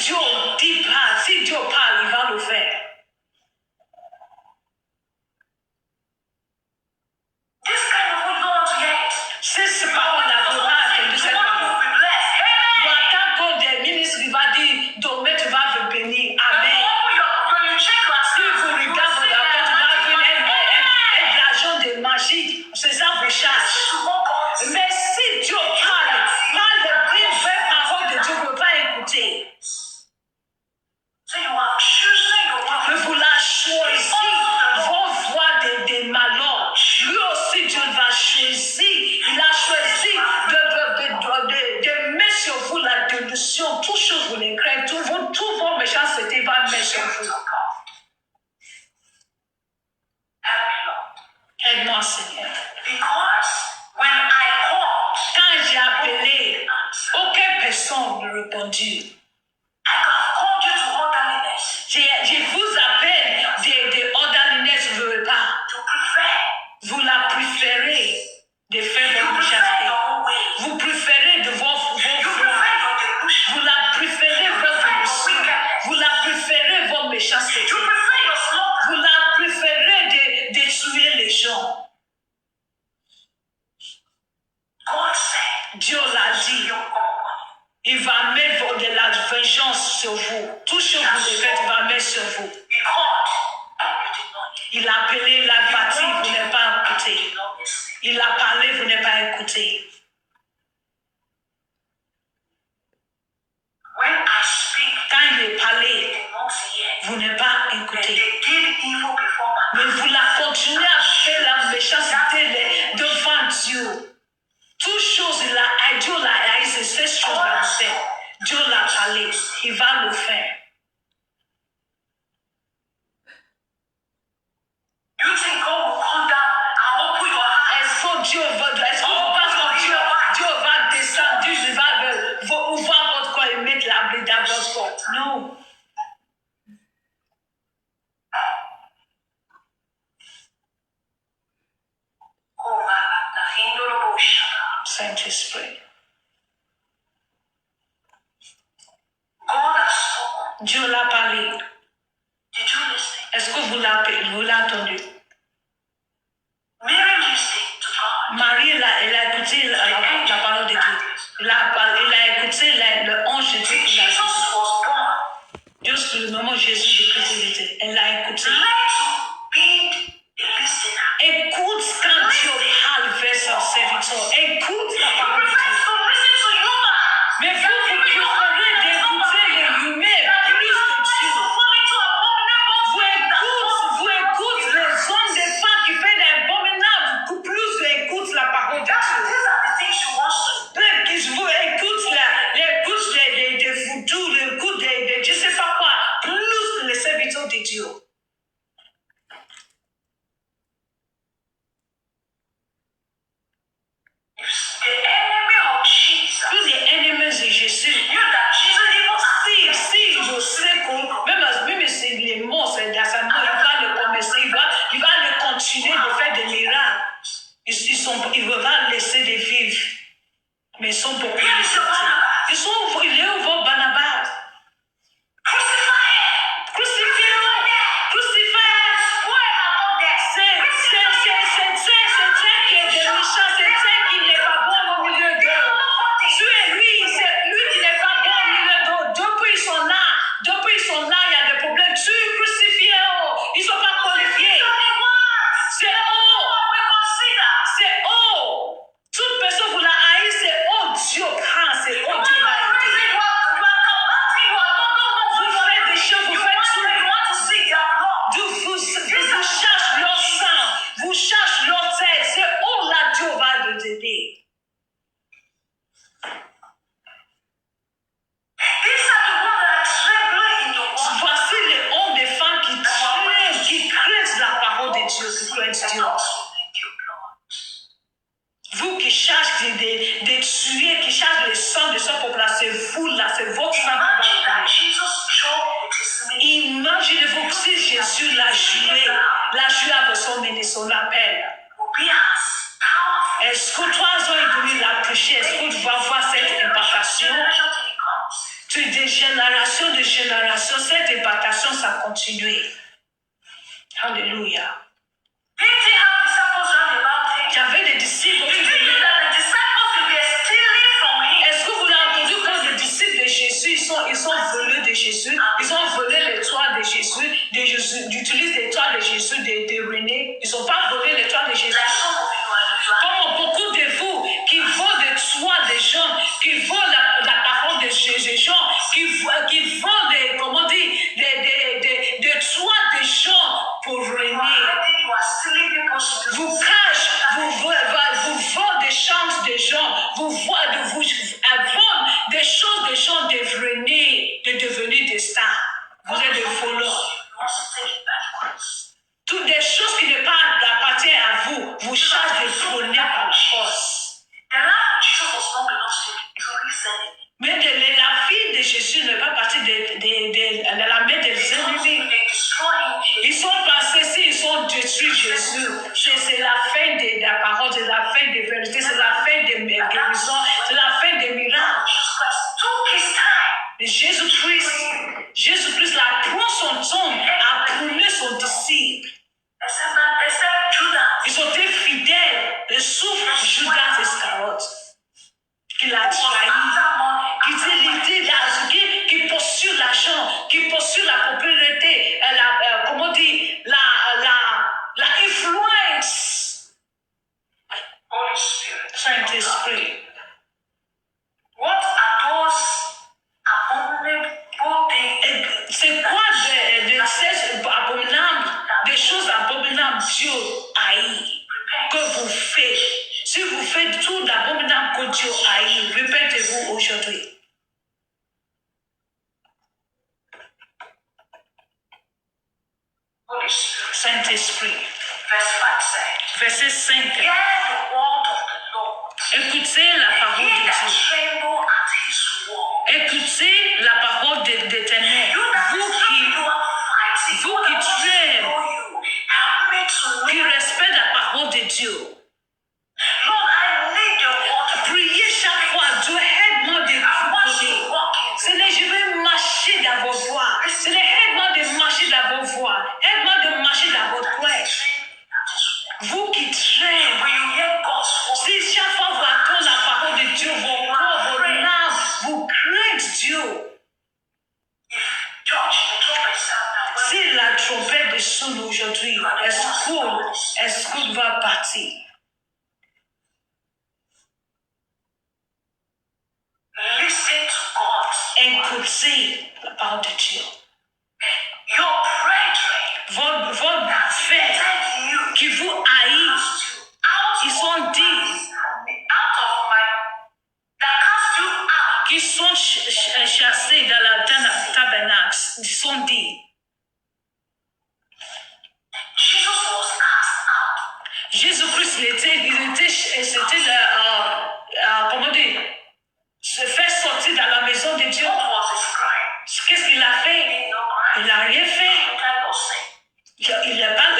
Speaker 1: Dieu dit pas, si Dieu parle, il va le faire.
Speaker 2: This kind of food you don't want to hear it.
Speaker 1: Ces paroles là, ne pas attendre cette parole. Moi, quand des ministres il va dire, demain tu vas me bénir. Amen. Si vous regardez la porte, il va venir un l'argent de magie. C'est ça vous charge. Mais si Dieu parle les vraies paroles de Dieu, vous ne pouvez pas écouter. Mais vous la choisissez, vos voix des malheurs. Lui aussi, Dieu va choisir. Il a choisi de mettre sur vous la délusion. Toutes choses vous les craignez. Tout vos méchancetés va mettre sur vous. Aide-moi, Seigneur. Quand j'ai appelé, aucune personne ne répondit. Je vous appelle des ordaliness, je ne veux pas. Vous la préférez de faire votre méchanceté. Vous préférez de vos vous la préférez votre mission. Vous la préférez vos méchancetés. Vous la préférez de détruire les gens. Dieu l'a dit. Il va mettre de la vengeance sur vous. Tout ce que vous faites, il va mettre sur vous. Il a appelé, il a bâti, vous n'avez pas écouté. Il a parlé, vous n'avez pas écouté. Quand il est parlé, vous n'avez pas écouté. Mais vous la continuez à faire la méchanceté devant Dieu. Toutes choses, Dieu l'a dit, c'est ces choses-là fait. Dieu l'a parlé, il va le faire. Est-ce que Dieu va, est-ce que vous pensez que Dieu va descendre, il va ouvrir votre corps et mettre la bride dans votre corps? Non. Saint-Esprit. Dieu l'a parlé. Est-ce que vous l'avez entendu? Marie, elle a écouté la parole de Dieu. Elle a écouté le ange de Dieu qui l'a dit. Juste le moment où Jésus de Christ était. Elle l'a écouté. Écoute quand Dieu parle vers son serviteur. Écoute la parole de Dieu. Mais vous préférez d'écouter les humains plus que Dieu. Vous écoutez les de génération, cette impartation, ça a continué. Alléluia.
Speaker 2: Didn't he have disciples round about him?
Speaker 1: Il y avait des disciples qui
Speaker 2: Did you
Speaker 1: venaient.
Speaker 2: know that the disciples were stealing from him?
Speaker 1: Est-ce que vous avez entendu quand les disciples de Jésus, ils sont volés de Jésus, ils ont volé les toits de Jésus, d'utiliser les toits de Jésus, de René, ils n'ont pas volé les toits de Jésus.
Speaker 2: Like some of you are doing.
Speaker 1: Comme beaucoup de vous qui volent des toits des gens, qui volent la parole de gens, qui volent des, comment dire, des toits des gens pour régner.
Speaker 2: You are stealing people's
Speaker 1: Vous cachez, vous volez des chances des gens, vous volez des choses des gens de devenir des stars. Vous êtes des voleurs.
Speaker 2: You want to take it backwards.
Speaker 1: Toutes des choses qui ne appartiennent à vous, vous cherchez de prôner par force.
Speaker 2: The life of Jesus was not belongs to his enemy.
Speaker 1: Mais la vie de Jésus n'est pas partie de la main des ennemis.
Speaker 2: They destroy him.
Speaker 1: Ils sont passés, ils ont détruit Jésus. C'est la fin de la parole, c'est la fin des vérités, c'est la fin des guérisons, c'est la fin des miracles.
Speaker 2: Jesus Christ took his time.
Speaker 1: Mais Jésus-Christ prend son temps à prôner son disciple.
Speaker 2: Except Judas.
Speaker 1: Ils ont été fidèles, sauf Judas Iscariote, qui l'a trahi, qui poursuit l'argent, qui poursuit la popularité, comment dire, la influence.
Speaker 2: Holy Spirit.
Speaker 1: Saint-Esprit.
Speaker 2: What are those abominable things?
Speaker 1: C'est quoi ces abominables, des choses abominables Dieu haït, que vous faites? Si vous faites tout d'abominable que Dieu haït, répétez-vous aujourd'hui.
Speaker 2: Holy Spirit.
Speaker 1: Saint-Esprit.
Speaker 2: Verse 5 said,
Speaker 1: Verset 5.
Speaker 2: hear the word of the Lord.
Speaker 1: Écoutez la parole
Speaker 2: He
Speaker 1: de
Speaker 2: that
Speaker 1: Dieu.
Speaker 2: tremble at his word.
Speaker 1: Écoutez la parole de l'Éternel.
Speaker 2: You that
Speaker 1: Vous
Speaker 2: you are fighting.
Speaker 1: vous
Speaker 2: God
Speaker 1: qui
Speaker 2: wants to
Speaker 1: tremblez,
Speaker 2: know you. Help me to
Speaker 1: qui
Speaker 2: know.
Speaker 1: respectez la parole de Dieu.
Speaker 2: Lord, I need your word.
Speaker 1: Priez chaque fois, Dieu aide-moi de
Speaker 2: I want
Speaker 1: vous
Speaker 2: to walk in.
Speaker 1: C'est les je vais marcher dans vos voies. C'est les aide-moi de marcher dans vos voies. Aide-moi de marcher dans votre crèche. Vous qui traînez.
Speaker 2: When you hear God's word,
Speaker 1: Si chaque fois vous attendez la parole de Dieu, vos corps, vos larmes, vous craignez Dieu.
Speaker 2: George, the trumpet sound now.
Speaker 1: Si la trompette sonne aujourd'hui, est-ce que va partir?
Speaker 2: Listen to God.
Speaker 1: Écoutez la parole de Dieu.
Speaker 2: Your brethren
Speaker 1: Votre frère
Speaker 2: hated you.
Speaker 1: qui vous haït,
Speaker 2: Out
Speaker 1: ils
Speaker 2: of
Speaker 1: sont dit,
Speaker 2: out of my that cast you out.
Speaker 1: qui sont chassés dans la tabernacle, ils sont dit,
Speaker 2: Jesus was cast out.
Speaker 1: Jésus-Christ, c'était comment dire, se faire sortir dans la maison de Dieu.
Speaker 2: What was his crime?
Speaker 1: Qu'est-ce qu'il a fait?
Speaker 2: He no crime.
Speaker 1: Il n'a rien fait.
Speaker 2: What kind of sin?
Speaker 1: Il n'a pas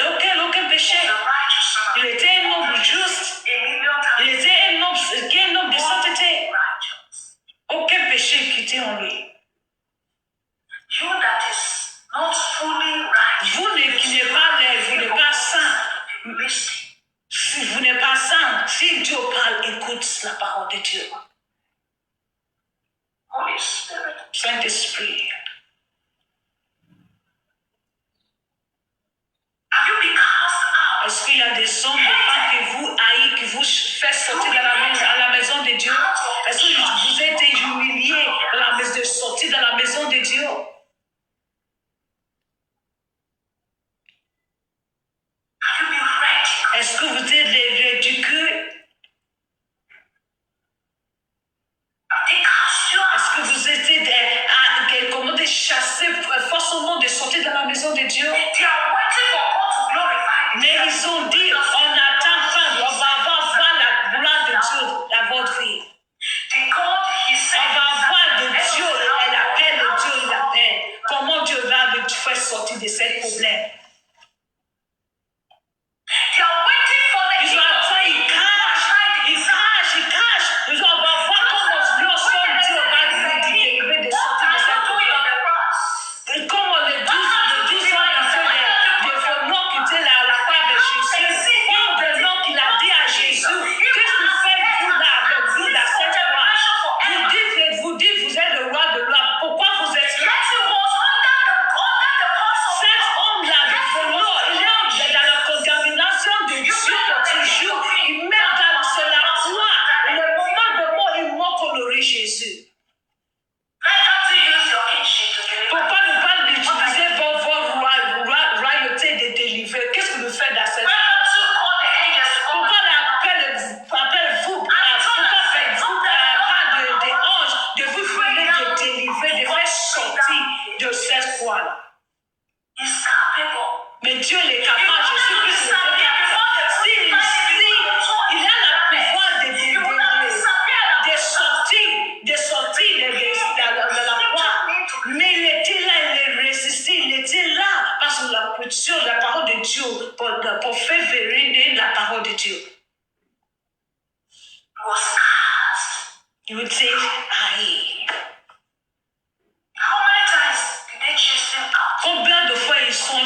Speaker 1: aucun péché.
Speaker 2: The righteous man.
Speaker 1: Il était un homme juste.
Speaker 2: A million
Speaker 1: Il
Speaker 2: times
Speaker 1: était un homme de sainteté.
Speaker 2: righteous.
Speaker 1: Aucun péché qui était en lui.
Speaker 2: You that is not fully righteous.
Speaker 1: Qui n'êtes pas laid, vous n'êtes pas saint.
Speaker 2: Listen.
Speaker 1: Si vous n'êtes pas saint, si Dieu parle, écoute la parole de Dieu.
Speaker 2: Holy Spirit.
Speaker 1: Saint-Esprit.
Speaker 2: Have you been cast out?
Speaker 1: Est-ce qu'il y a des hommes, des femmes qui vous haïssent, qui vous fait sortir à la maison de Dieu? Est-ce que vous êtes humiliés de sortir de la maison de Dieu?
Speaker 2: Have you been ridiculed?
Speaker 1: Est-ce que vous êtes ridicules?
Speaker 2: Have they cast you out?
Speaker 1: Est-ce que vous êtes chassés forcément de sortir de la maison de Dieu?
Speaker 2: They are waiting for God to glorify
Speaker 1: Mais
Speaker 2: Himself.
Speaker 1: ils ont dit, on n'attend pas, on va voir la gloire de foi là.
Speaker 2: He's capable.
Speaker 1: Mais Dieu est capable, Jésus-Christ est capable. Il a le pouvoir de sortir de la foi. Mais il était là, il résistait, il était là parce que la puissance, la parole de Dieu, pour faire vérité la parole de Dieu.
Speaker 2: Was cast.
Speaker 1: Il était haï.
Speaker 2: How many times did they chase him out?
Speaker 1: Combien de fois ils sont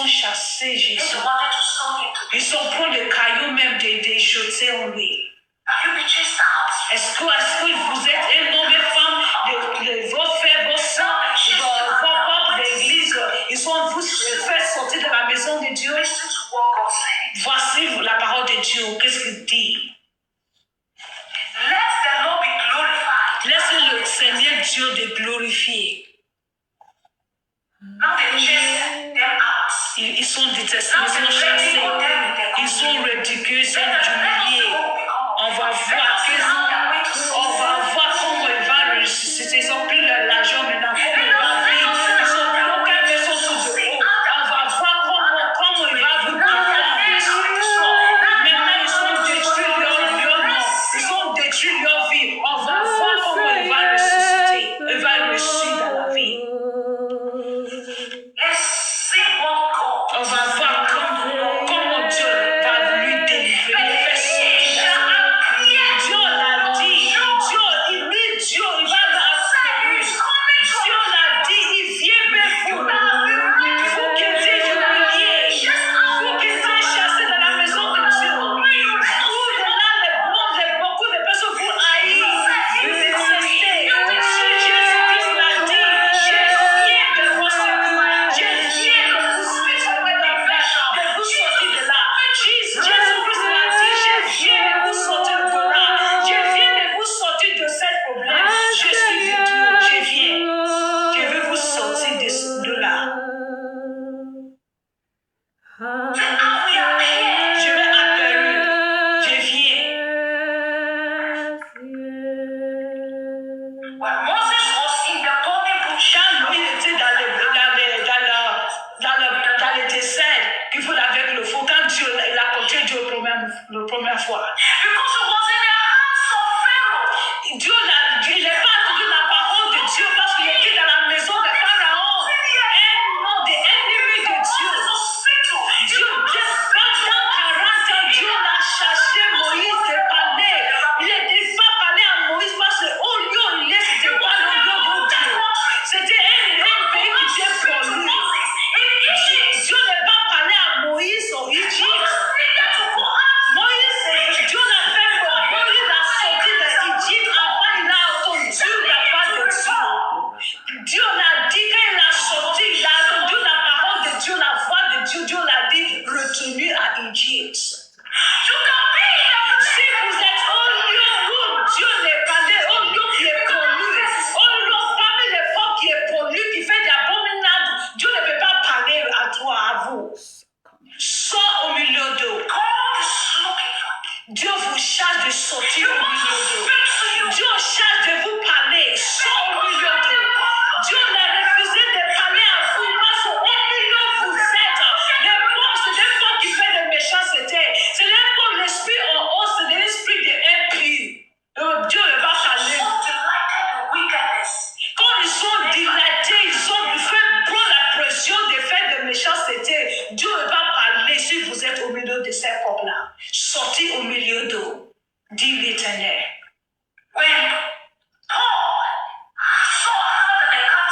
Speaker 1: chassés, Jésus?
Speaker 2: They wanted to stone him to death.
Speaker 1: Ils sont pris des cailloux, même des jetés en lui.
Speaker 2: Have you been chased out?
Speaker 1: Est-ce que vous êtes un homme et femme, vos frères, vos sœurs, vos propres d'église, ils ont vous fait sortir de la maison de Dieu?
Speaker 2: Listen to what God said.
Speaker 1: Voici la parole de Dieu. Qu'est-ce qu'il dit?
Speaker 2: Let the Lord be glorified.
Speaker 1: Laisse le Seigneur Dieu de glorifier.
Speaker 2: Now they chase them out.
Speaker 1: Ils sont détestés, ils sont chassés, ils sont ridiculés, ils sont humiliés. On va voir comment il va ressusciter. Ils ont pris l'argent maintenant, comment il va vivre. Ils ont pris aucune personne sous de haut. On va voir comment il va vous défendre. Maintenant, ils ont détruit leur nom. Ils ont détruit leur vie. On va voir comment il va ressusciter. Il va ressusciter dans la vie.
Speaker 2: Let's see what God.
Speaker 1: On va voir comment Dieu va lui délivrer, le faire sortir de la vie. Dieu l'a dit. Dieu, il va l'appeler. Dieu l'a dit, il vient vers vous. Vous qui êtes humiliés, vous qui êtes chassés dans la maison de Dieu. Vous, là, beaucoup de personnes vous haïssent, vous détestez. Si Jésus-Christ l'a dit, je viens de vos secours. Je viens de vous sortir de là. Jésus-Christ l'a dit, je viens de vous sortir de là. Je viens de vous sortir de ce problème. Je suis de Dieu, je viens. Je veux vous sortir de là. Je vais appeler. Je viens.
Speaker 2: When Moses was in the burning bush,
Speaker 1: Quand Moïse était dans le désert, qu'il faut avec le feu, quand Dieu il a porté Dieu la première fois,
Speaker 2: because it was in the hands of Pharaoh.
Speaker 1: Dieu il n'a pas entendu la parole de Dieu parce qu'il était dans la maison de Pharaon, un nom de ennemi de Dieu. Dieu, pendant 40 ans, Dieu l'a cherché Moïse de parler. Il n'était pas parlé à Moïse parce qu'au lieu, il n'était pas le lieu de Dieu. C'était un pays qui était pour lui. Dieu n'a pas parlé à Moïse au Égypte. Dieu l'a fait pour Moïse a sorti d'Égypte avant il a entendu la voix de Dieu. Dieu l'a dit quand il a sorti, il a entendu la parole de Dieu, la voix de Dieu. Dieu l'a dit retenu à Égypte. Si vous êtes au lieu où Dieu n'est pas né, au lieu qui est pollué, au lieu parmi les femmes qui est pollué, qui fait des abominables, Dieu ne peut pas parler à toi, à vous. Sors au milieu d'eux. Dieu vous charge de sortir au milieu d'eux. Dieu charge de vous parler. Sors au milieu d'eux. Dieu l'a refusé de parler à vous parce qu'au milieu vous êtes. Les pauvres, c'est des pauvres qui font de méchanceté. C'est les pauvres, l'esprit en haut, c'est de l'esprit de impur. Dieu ne va parler. Quand ils sont dilatés, ils ont fait prendre la pression de faire de méchanceté. Dieu ne va parler si vous êtes au milieu de ces peuples-là. Sortez au milieu d'eux, dit l'Éternel.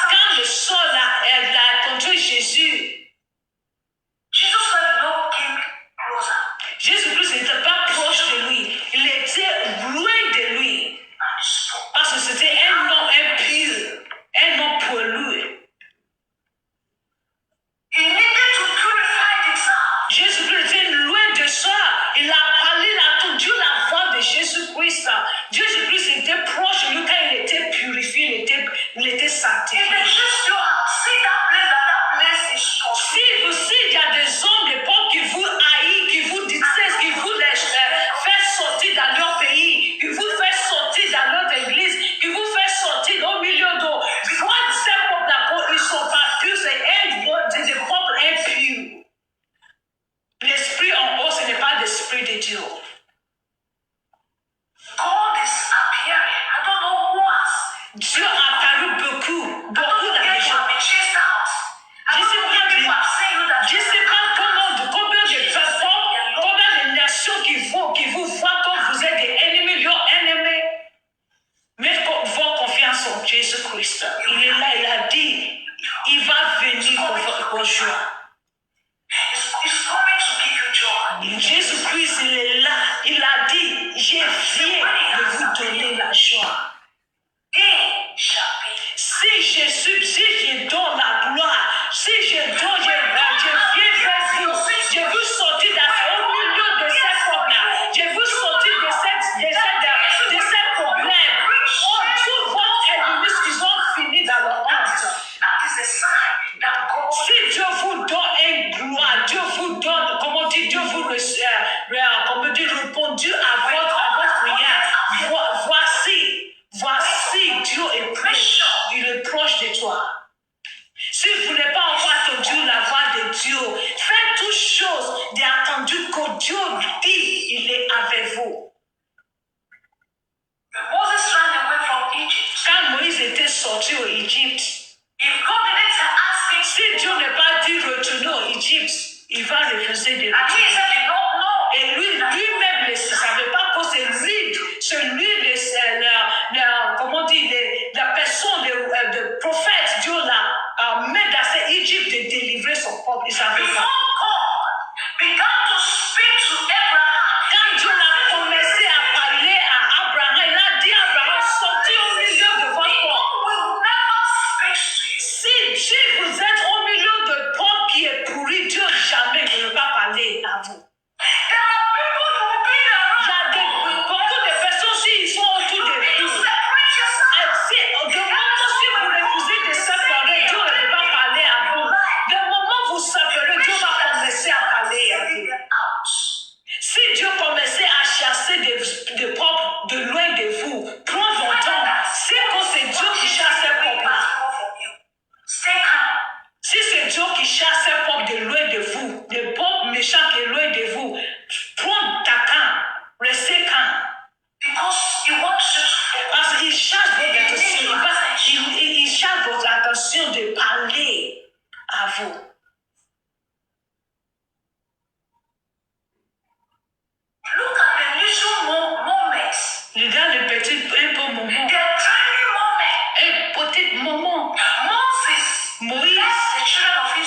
Speaker 1: Quand le sol a rencontré Jésus, Jésus-Christ n'était pas proche de lui, il était loin de lui. Parce que c'était un homme impur, un homme pollué. Jésus-Christ était loin de ça. Il a parlé, il a entendu la voix de Jésus-Christ. Jésus-Christ était proche de lui quand il était purifié, il était sanctifié. S'il y a des hommes de pauvres qui vous haïssent, qui vous détestent, qui vous faire sortir dans leur pays, qui vous fait sortir dans leur église, qui vous fait sortir au milieu d'eux, voyez ces peuples d'accord, ils sont pas purs, je donne la gloire, si je donne, je viens vers vous, je veux sortir au milieu de cette porte-là, je veux sortir de cette problème. Oh, tout votre ennemi, ils ont fini dans leur honte. Si Dieu vous donne une gloire, Dieu vous donne, comment dire, Dieu vous répondu à votre prière. Voici, Dieu est proche, il est proche de toi. Si vous n'avez pas encore entendu la voix de Dieu, faites toutes choses d'attendu que Dieu dit, il est avec vous. Quand Moïse était sorti au Égypte, si Dieu n'est pas dit retourner au Égypte, il va refuser de retourner. Et lui-même ne savait pas que c'est lui, comment dire, la personne, le prophète, Dieu l'a mis dans cette Égypte de délivrer son peuple. Il savait pas. Quand Dieu a commencé à parler à Abraham, il a dit à Abraham, sortez au milieu de votre peuple. Si vous êtes au milieu de peuple qui est pourri, Dieu jamais ne va pas parler à vous. Beaucoup de personnes, s'ils sont autour de vous, de moment si vous refusez de séparer, Dieu ne va pas parler à vous. De moment vous séparez, Dieu va commencer à parler à vous. Si Dieu commençait à chasser des peuples de loin de vous, prends votre temps. C'est que c'est Dieu qui chasse ces peuples. Si c'est Dieu qui chasse ces peuples de loin de vous, des peuples méchants qui sont loin de vous, prends ta calme, restez calme. Parce qu'il chasse votre attention, il chasse votre attention de parler à vous. Regarde le petit un peu moment. Un petit moment. Moïse,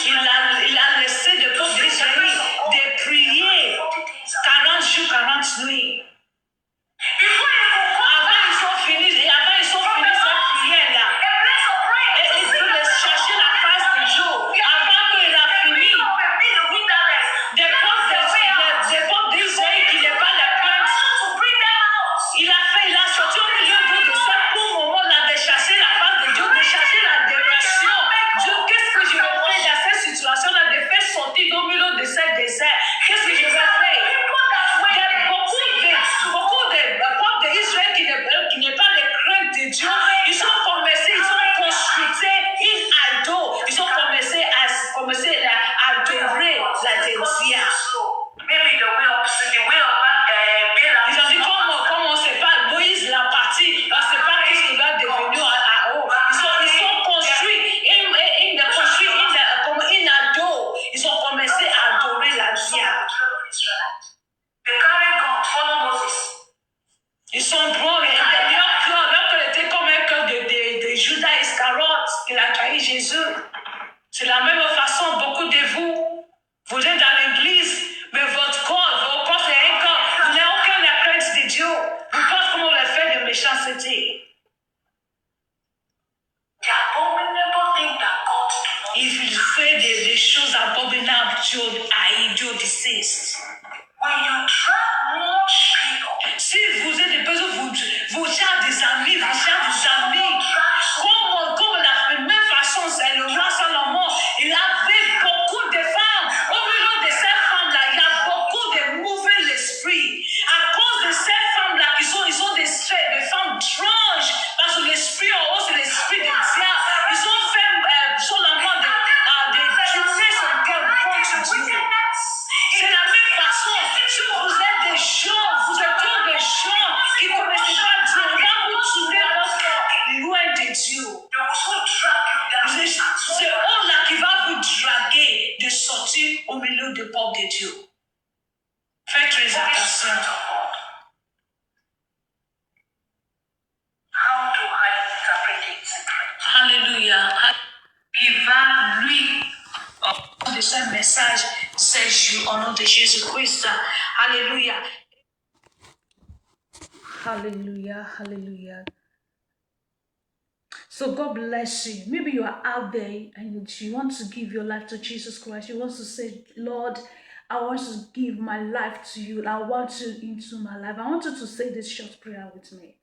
Speaker 1: il a laissé le peuple d'Israël de prier 40 jours, 40 nuits. Avant ils sont finis cette prière-là. Et il peut chercher la face de Dieu. Avant qu'il a fini, des peuples d'Israël qui n'est pas la plainte. Il a sorti au milieu de ce bon moment-là de chercher la face de Dieu, de chercher la dévotion. Dieu, qu'est-ce que je vais faire dans cette situation-là, de faire sortir au milieu de ce désert? Qu'est-ce que je vais faire? Il y a beaucoup de peuples d'Israël qui n'est pas les craintes de Dieu. Ils ont commencé, ils ont construit une idole. Ils ont commencé à adorer la Dédia. Ils ont dit comment on sait pas, Moïse l'a parti, on ne sait pas qu'est-ce qu'il va devenir à haut. Ils ont construit une ado. Ils ont commencé à adorer la Dia. Ils sont bons, leur cœur était comme un cœur de Judas Iscariote, il a trahi Jésus. C'est la même façon, beaucoup de vous êtes dans l'église, mais votre corps c'est un corps, vous n'avez aucune crainte de Dieu. Vous pensez comment le fait de méchanceté. Il fait des choses abominables, Dieu haït, Dieu déteste. Si vous êtes des personnes, vous cherchez des amis, comme la même façon, c'est le roi Salomon, il avait beaucoup de femmes. Au milieu de ces femmes-là, il y a beaucoup de mauvais esprits. À cause de ces femmes-là, ils ont des femmes étranges, parce que l'esprit en haut, c'est l'esprit du diable. Ils ont fait seulement de tuer son cœur contre Dieu. C'est la même façon. Si vous êtes des gens, vous êtes tous des gens qui ne connaissent pas Dieu, on va vous tourner votre corps loin de Dieu. C'est eux là qui va vous draguer de sortir au milieu du peuple de Dieu. Faites très attention. Alléluia. Il va lui de ce message ces jours au nom de Jésus-Christ. Alléluia. Alléluia, alléluia. So God bless you. Maybe you are out there and you want to give your life to Jesus Christ. You want to say, Lord, I want to give my life to you. I want you into my life. I want you to say this short prayer with me.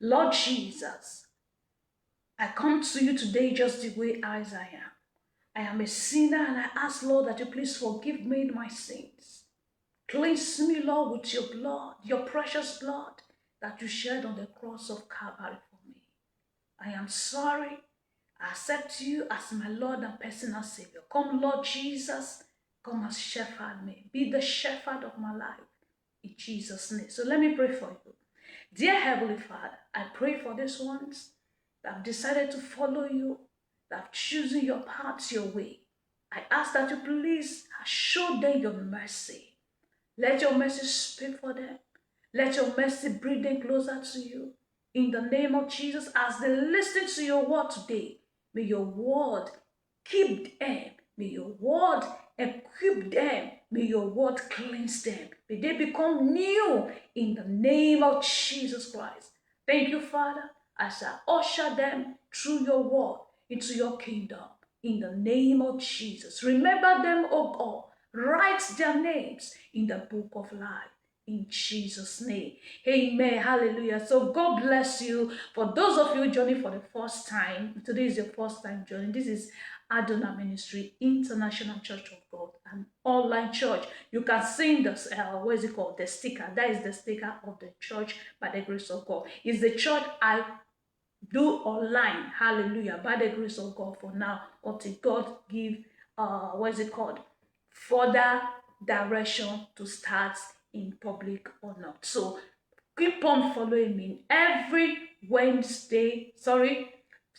Speaker 1: Lord Jesus, I come to you today just the way as I am. I am a sinner and I ask, Lord, that you please forgive me my sins. Cleanse me, Lord, with your blood, your precious blood that you shed on the cross of Calvary for me. I am sorry. I accept you as my Lord and personal Savior. Come, Lord Jesus, come and shepherd me. Be the shepherd of my life in Jesus' name. So let me pray for you. Dear Heavenly Father, I pray for these ones that have decided to follow you, that have chosen your path, your way. I ask that you please show them your mercy. Let your mercy speak for them. Let your mercy bring them closer to you. In the name of Jesus, as they listen to your word today, may your word keep them. May your word equip them. May your word cleanse them. May they become new in the name of Jesus Christ. Thank you, Father, as I usher them through your word into your kingdom. In the name of Jesus. Remember them, O God. Write their names in the book of life. In Jesus' name. Amen. Hallelujah. So God bless you. For those of you joining for the first time, today is your first time joining. This is Adonai Ministry International Church of God, an online church. You can see this, what is it called? The sticker. That is the sticker of the church by the grace of God. It's the church I do online. Hallelujah. By the grace of God for now, until God give, what is it called? Further direction to start in public or not. So keep on following me every Wednesday.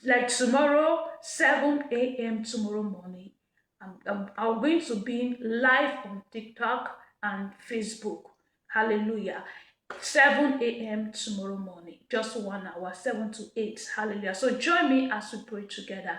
Speaker 1: Like tomorrow, 7 a.m. tomorrow morning. I'm going to be live on TikTok and Facebook. Hallelujah. 7 a.m. tomorrow morning, just 1 hour, 7 to 8. Hallelujah. So join me as we pray together.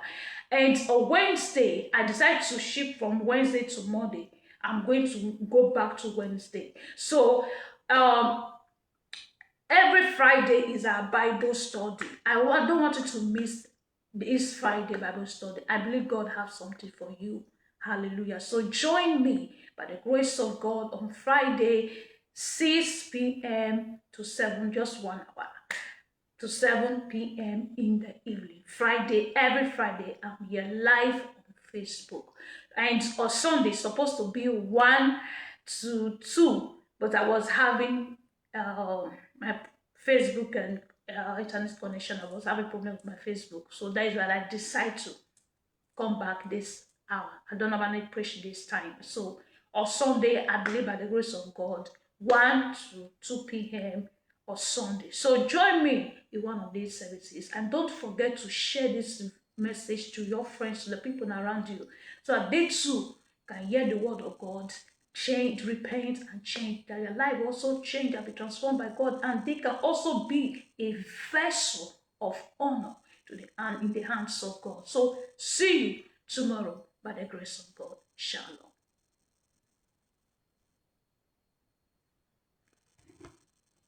Speaker 1: And on Wednesday, I decided to shift from Wednesday to Monday. I'm going to go back to Wednesday. So every Friday is our Bible study. I don't want you to miss this Friday Bible study. I believe God has something for you. Hallelujah. So join me by the grace of God on Friday, 6 p.m. to 7, just 1 hour, to 7 p.m. in the evening. Friday, every Friday, I'm here live on Facebook. And on Sunday, supposed to be 1 to 2, but I was having my Facebook and internet connection. I was having a problem with my Facebook. So that is why I decided to come back this hour. I don't normally preach this time. So on Sunday, I believe by the grace of God, 1 to 2 p.m. on Sunday. So join me in one of these services. And don't forget to share this message to your friends, to the people around you, so that they too can hear the word of God, change, repent, and change. That your life also change and be transformed by God. And they can also be a vessel of honor in the hands of God. So see you tomorrow by the grace of God. Shalom.